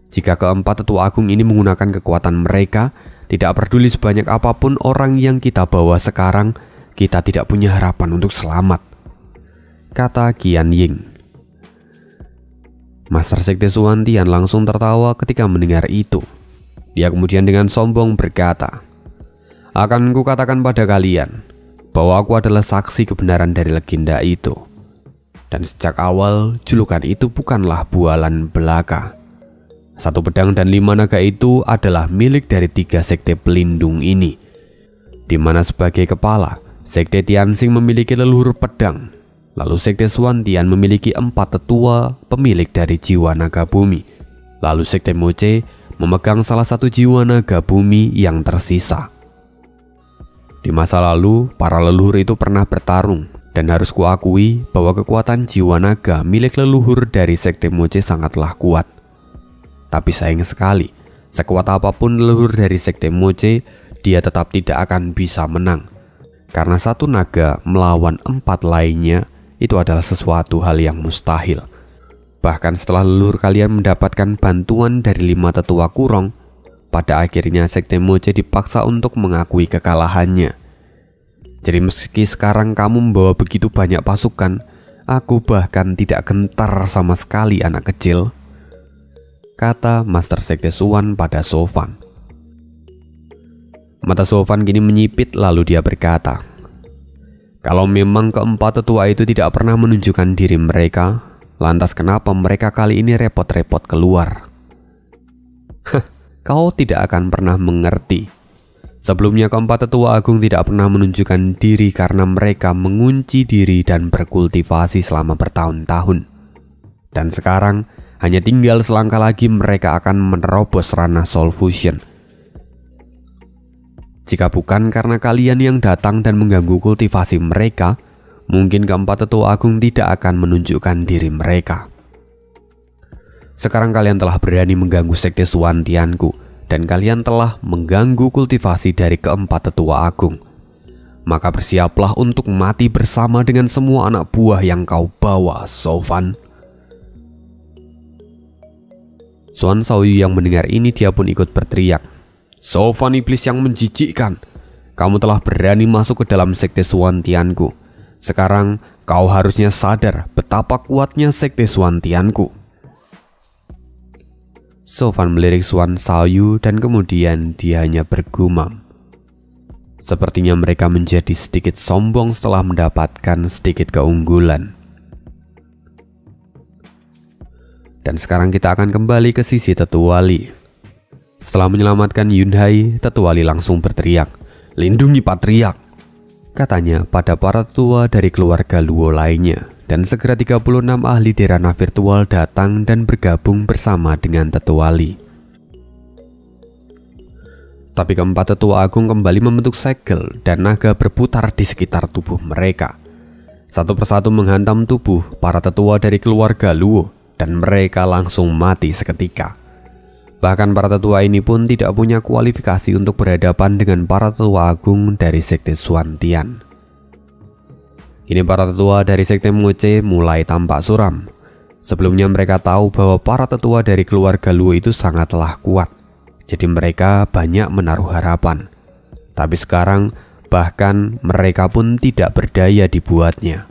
Jika keempat tetua agung ini menggunakan kekuatan mereka, tidak peduli sebanyak apapun orang yang kita bawa sekarang, kita tidak punya harapan untuk selamat, kata Qian Ying. Master Sekte Suwantian langsung tertawa ketika mendengar itu. Dia kemudian dengan sombong berkata, "Akan kukatakan pada kalian bahwa aku adalah saksi kebenaran dari legenda itu. Dan sejak awal julukan itu bukanlah bualan belaka. 1 pedang dan 5 naga itu adalah milik dari 3 sekte pelindung ini, di mana sebagai kepala, sekte Tianxing memiliki leluhur pedang. Lalu sekte Suwantian memiliki 4 tetua pemilik dari jiwa naga bumi. Lalu sekte Moche memegang salah satu jiwa naga bumi yang tersisa. Di masa lalu, para leluhur itu pernah bertarung, dan harus kuakui bahwa kekuatan jiwa naga milik leluhur dari sekte Moche sangatlah kuat. Tapi sayang sekali, sekuat apapun leluhur dari sekte Moche, dia tetap tidak akan bisa menang. Karena 1 naga melawan 4 lainnya, itu adalah sesuatu hal yang mustahil. Bahkan setelah leluhur kalian mendapatkan bantuan dari 5 tetua kurong, pada akhirnya sekte Moche dipaksa untuk mengakui kekalahannya. Jadi meski sekarang kamu membawa begitu banyak pasukan, aku bahkan tidak gentar sama sekali anak kecil, kata Master Sekte Suwan pada Sofan. Mata Sofan kini menyipit lalu dia berkata, "Kalau memang keempat tetua itu tidak pernah menunjukkan diri mereka, lantas kenapa mereka kali ini repot-repot keluar?" Kau tidak akan pernah mengerti. Sebelumnya keempat tetua agung tidak pernah menunjukkan diri karena mereka mengunci diri dan berkultivasi selama bertahun-tahun. Dan sekarang hanya tinggal selangkah lagi mereka akan menerobos ranah Soul Fusion. Jika bukan karena kalian yang datang dan mengganggu kultivasi mereka, mungkin keempat tetua agung tidak akan menunjukkan diri mereka. Sekarang kalian telah berani mengganggu sekte Suwantianku, dan kalian telah mengganggu kultivasi dari keempat tetua agung. Maka bersiaplah untuk mati bersama dengan semua anak buah yang kau bawa, Sofan. Xuan Shaoyu yang mendengar ini dia pun ikut berteriak, "Sofan iblis yang menjijikkan, kamu telah berani masuk ke dalam sekte Suwantianku. Sekarang kau harusnya sadar betapa kuatnya sekte Suwantianku." Sofan melirik Xuan Shaoyu dan kemudian dia hanya bergumam. Sepertinya mereka menjadi sedikit sombong setelah mendapatkan sedikit keunggulan. Dan sekarang kita akan kembali ke sisi Tetua Li. Setelah menyelamatkan Yunhai, Tetua Li langsung berteriak, "Lindungi Patriark," katanya pada para tetua dari keluarga Luo lainnya. Dan segera 36 ahli di ranah virtual datang dan bergabung bersama dengan Tetua Li. Tapi keempat tetua agung kembali membentuk segel dan naga berputar di sekitar tubuh mereka. Satu persatu menghantam tubuh para tetua dari keluarga Luo dan mereka langsung mati seketika. Bahkan para tetua ini pun tidak punya kualifikasi untuk berhadapan dengan para tetua agung dari sekte Suwantian. Kini para tetua dari sekte Moche mulai tampak suram. Sebelumnya mereka tahu bahwa para tetua dari keluarga Luo itu sangatlah kuat, jadi mereka banyak menaruh harapan. Tapi sekarang bahkan mereka pun tidak berdaya dibuatnya.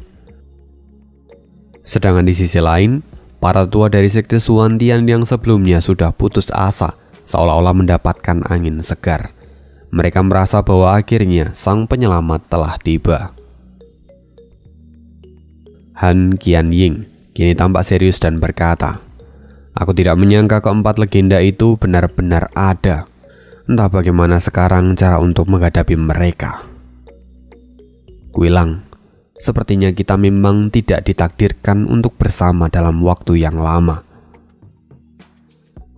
Sedangkan di sisi lain, para tetua dari sekte Suwantian yang sebelumnya sudah putus asa seolah-olah mendapatkan angin segar. Mereka merasa bahwa akhirnya sang penyelamat telah tiba. Han Qianying kini tampak serius dan berkata, Aku tidak menyangka keempat legenda itu benar-benar ada. Entah bagaimana sekarang cara untuk menghadapi mereka. Kuilang, sepertinya kita memang tidak ditakdirkan untuk bersama dalam waktu yang lama.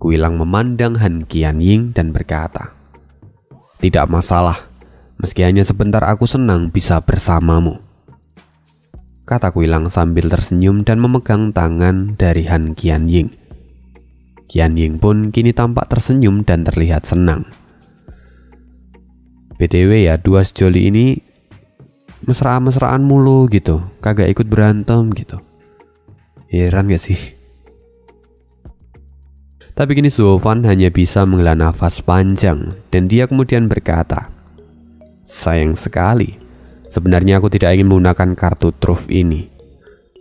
Kuilang memandang Han Qianying dan berkata, "Tidak masalah, meski hanya sebentar aku senang bisa bersamamu," kata Kuilang sambil tersenyum dan memegang tangan dari Han Qianying. Qianying pun kini tampak tersenyum dan terlihat senang. BTW ya, dua sejoli ini mesra-mesraan mulu gitu, kagak ikut berantem gitu. Heran gak sih? Tapi kini Zofan hanya bisa menghela nafas panjang dan dia kemudian berkata, "Sayang sekali, sebenarnya aku tidak ingin menggunakan kartu truf ini,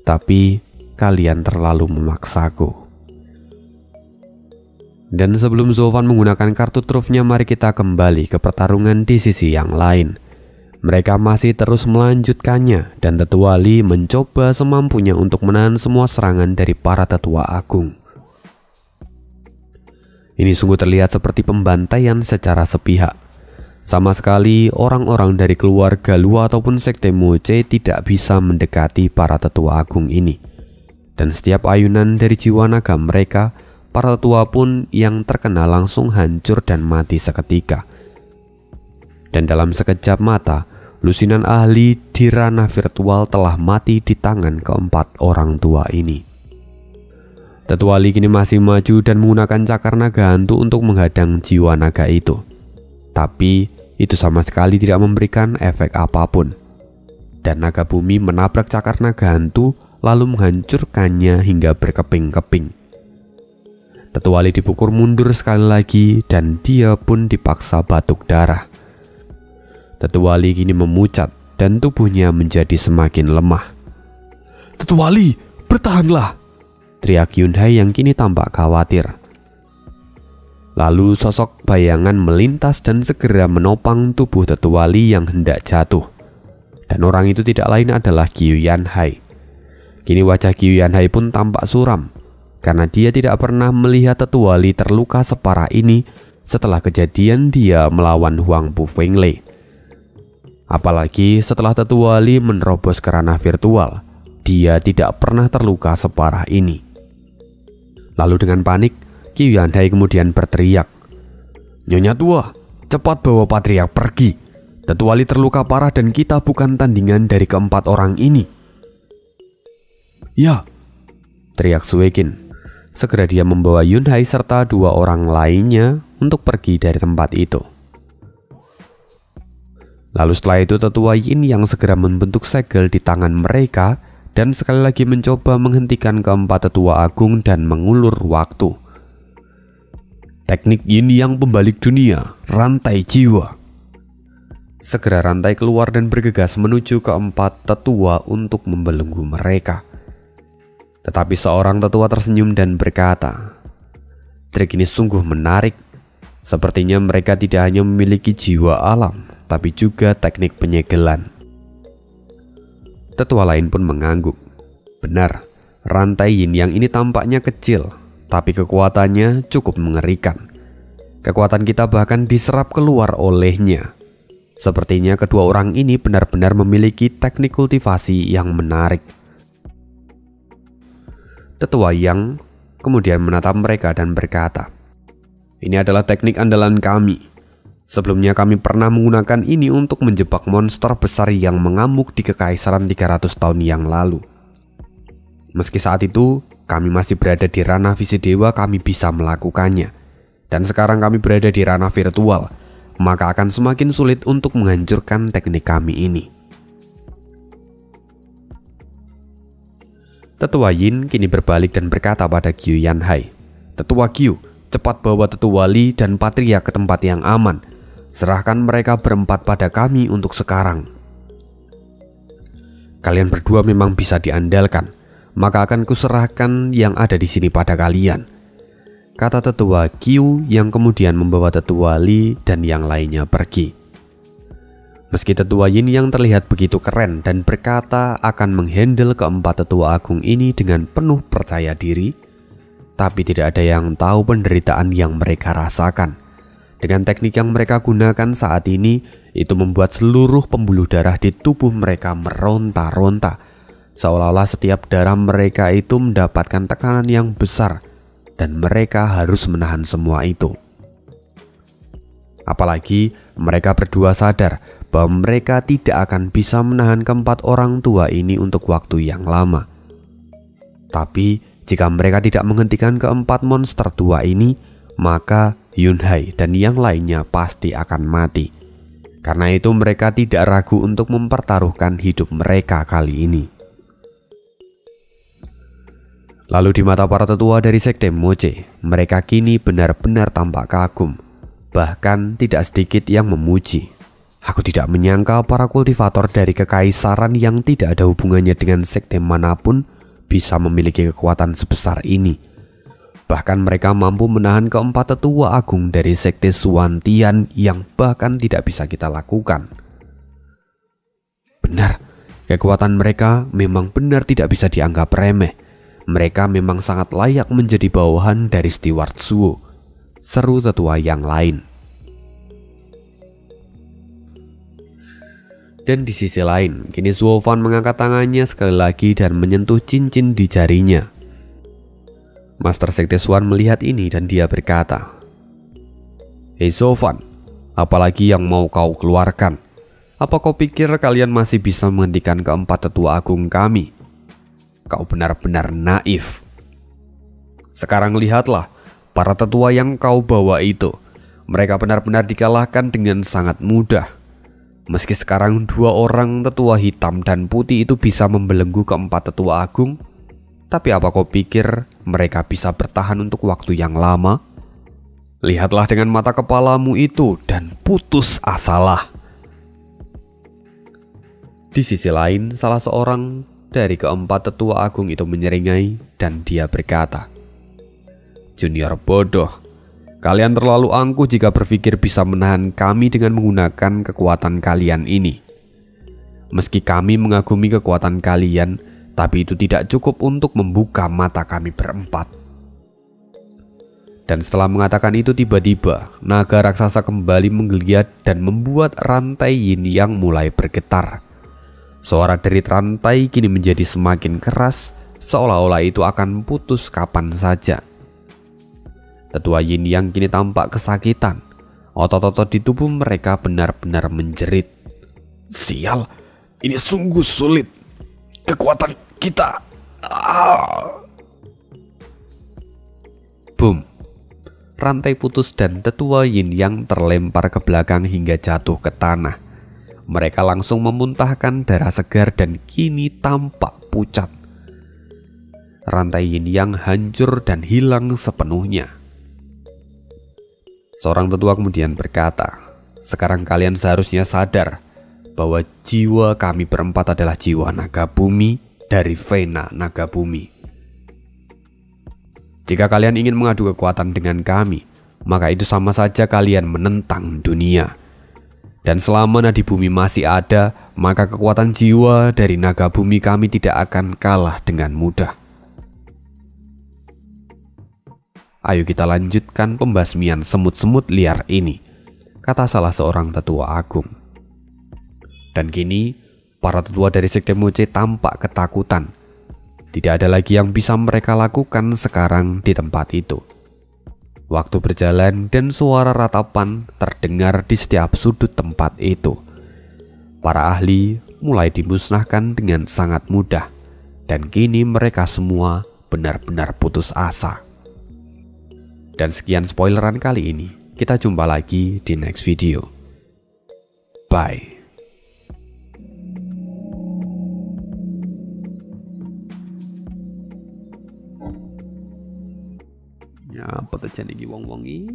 tapi kalian terlalu memaksaku." Dan sebelum Zofan menggunakan kartu trufnya, mari kita kembali ke pertarungan di sisi yang lain. Mereka masih terus melanjutkannya dan Tetua Li mencoba semampunya untuk menahan semua serangan dari para tetua agung. Ini sungguh terlihat seperti pembantaian secara sepihak. Sama sekali orang-orang dari keluarga Lu ataupun sekte Moche tidak bisa mendekati para tetua agung ini. Dan setiap ayunan dari jiwa naga mereka, para tetua pun yang terkena langsung hancur dan mati seketika. Dan dalam sekejap mata, lusinan ahli di ranah virtual telah mati di tangan keempat orang tua ini. Tetua Li kini masih maju dan menggunakan cakar naga hantu untuk menghadang jiwa naga itu. Tapi itu sama sekali tidak memberikan efek apapun. Dan naga bumi menabrak cakar naga hantu lalu menghancurkannya hingga berkeping-keping. Tetua Li dipukul mundur sekali lagi dan dia pun dipaksa batuk darah. Tetua Li kini memucat dan tubuhnya menjadi semakin lemah. "Tetua Li, bertahanlah!" teriak Yunhai yang kini tampak khawatir. Lalu sosok bayangan melintas dan segera menopang tubuh Tetua Li yang hendak jatuh. Dan orang itu tidak lain adalah Qiu Yanhai. Kini wajah Qiu Yanhai pun tampak suram, karena dia tidak pernah melihat Tetua Li terluka separah ini setelah kejadian dia melawan Huang Pu Fenglei. Apalagi setelah Tetua Li menerobos ke ranah virtual, dia tidak pernah terluka separah ini. Lalu dengan panik, Qiu Yanhai kemudian berteriak, "Nyonya tua, cepat bawa Patriark pergi. Tetua Li terluka parah dan kita bukan tandingan dari keempat orang ini." "Ya," teriak Suekin. Segera dia membawa Yunhai serta dua orang lainnya untuk pergi dari tempat itu. Lalu setelah itu Tetua Yin yang segera membentuk segel di tangan mereka dan sekali lagi mencoba menghentikan keempat tetua agung dan mengulur waktu. Teknik Yin yang pembalik dunia, rantai jiwa. Segera rantai keluar dan bergegas menuju keempat tetua untuk membelenggu mereka. Tetapi seorang tetua tersenyum dan berkata, "Trik ini sungguh menarik. Sepertinya mereka tidak hanya memiliki jiwa alam, tapi juga teknik penyegelan." Tetua lain pun mengangguk. Benar, rantai Yin yang ini tampaknya kecil, tapi kekuatannya cukup mengerikan. Kekuatan kita bahkan diserap keluar olehnya. Sepertinya kedua orang ini benar-benar memiliki teknik kultivasi yang menarik. Tetua Yang kemudian menatap mereka dan berkata, "Ini adalah teknik andalan kami. Sebelumnya kami pernah menggunakan ini untuk menjebak monster besar yang mengamuk di Kekaisaran 300 tahun yang lalu. Meski saat itu kami masih berada di ranah visi dewa, kami bisa melakukannya. Dan sekarang kami berada di ranah virtual, maka akan semakin sulit untuk menghancurkan teknik kami ini." Tetua Yin kini berbalik dan berkata pada Qiu Yanhai, "Tetua Qiu, cepat bawa Tetua Li dan Patriark ke tempat yang aman. Serahkan mereka berempat pada kami untuk sekarang. Kalian berdua memang bisa diandalkan, maka akan kuserahkan yang ada di sini pada kalian," kata Tetua Qiu yang kemudian membawa Tetua Li dan yang lainnya pergi. Meski Tetua Yin yang terlihat begitu keren dan berkata akan menghandle keempat tetua agung ini dengan penuh percaya diri, tapi tidak ada yang tahu penderitaan yang mereka rasakan. Dengan teknik yang mereka gunakan saat ini, itu membuat seluruh pembuluh darah di tubuh mereka meronta-ronta, seolah-olah setiap darah mereka itu mendapatkan tekanan yang besar dan mereka harus menahan semua itu. Apalagi mereka berdua sadar bahwa mereka tidak akan bisa menahan keempat orang tua ini untuk waktu yang lama. Tapi jika mereka tidak menghentikan keempat monster tua ini, maka Yunhai dan yang lainnya pasti akan mati. Karena itu mereka tidak ragu untuk mempertaruhkan hidup mereka kali ini. Lalu di mata para tetua dari sekte Moche, mereka kini benar-benar tampak kagum. Bahkan tidak sedikit yang memuji. Aku tidak menyangka para kultivator dari kekaisaran yang tidak ada hubungannya dengan sekte manapun bisa memiliki kekuatan sebesar ini. Bahkan mereka mampu menahan keempat tetua agung dari sekte Suantian yang bahkan tidak bisa kita lakukan. Benar, kekuatan mereka memang benar tidak bisa dianggap remeh. Mereka memang sangat layak menjadi bawahan dari Steward Suo, seru tetua yang lain. Dan di sisi lain, kini Zuofan mengangkat tangannya sekali lagi dan menyentuh cincin di jarinya. Master Sekte Swan melihat ini dan dia berkata, "Hei Zuofan, apalagi yang mau kau keluarkan? Apa kau pikir kalian masih bisa menghentikan keempat tetua agung kami? Kau benar-benar naif. Sekarang lihatlah, para tetua yang kau bawa itu, mereka benar-benar dikalahkan dengan sangat mudah. Meski sekarang dua orang tetua hitam dan putih itu bisa membelenggu keempat tetua agung, tapi apa kau pikir mereka bisa bertahan untuk waktu yang lama? Lihatlah dengan mata kepalamu itu dan putus asalah." Di sisi lain, salah seorang dari keempat tetua agung itu menyeringai dan dia berkata, "Junior bodoh. Kalian terlalu angkuh jika berpikir bisa menahan kami dengan menggunakan kekuatan kalian ini. Meski kami mengagumi kekuatan kalian, tapi itu tidak cukup untuk membuka mata kami berempat." Dan setelah mengatakan itu, tiba-tiba naga raksasa kembali menggeliat dan membuat rantai yin yang mulai bergetar. Suara derit rantai kini menjadi semakin keras, seolah-olah itu akan putus kapan saja. Tetua Yin yang kini tampak kesakitan. Otot-otot di tubuh mereka benar-benar menjerit. "Sial, ini sungguh sulit. Kekuatan kita." Boom. Rantai putus dan tetua Yin yang terlempar ke belakang hingga jatuh ke tanah. Mereka langsung memuntahkan darah segar dan kini tampak pucat. Rantai Yin yang hancur dan hilang sepenuhnya. Seorang tetua kemudian berkata, "Sekarang kalian seharusnya sadar bahwa jiwa kami berempat adalah jiwa naga bumi dari Vena naga bumi. Jika kalian ingin mengadu kekuatan dengan kami, maka itu sama saja kalian menentang dunia. Dan selama nadi bumi masih ada, maka kekuatan jiwa dari naga bumi kami tidak akan kalah dengan mudah. Ayo kita lanjutkan pembasmian semut-semut liar ini," kata salah seorang tetua agung. Dan kini, para tetua dari sekte Moche tampak ketakutan. Tidak ada lagi yang bisa mereka lakukan sekarang di tempat itu. Waktu berjalan dan suara ratapan terdengar di setiap sudut tempat itu. Para ahli mulai dimusnahkan dengan sangat mudah, dan kini mereka semua benar-benar putus asa. Dan sekian spoileran kali ini. Kita jumpa lagi di next video. Bye. Ya, apa terjadi di wong-wong ini?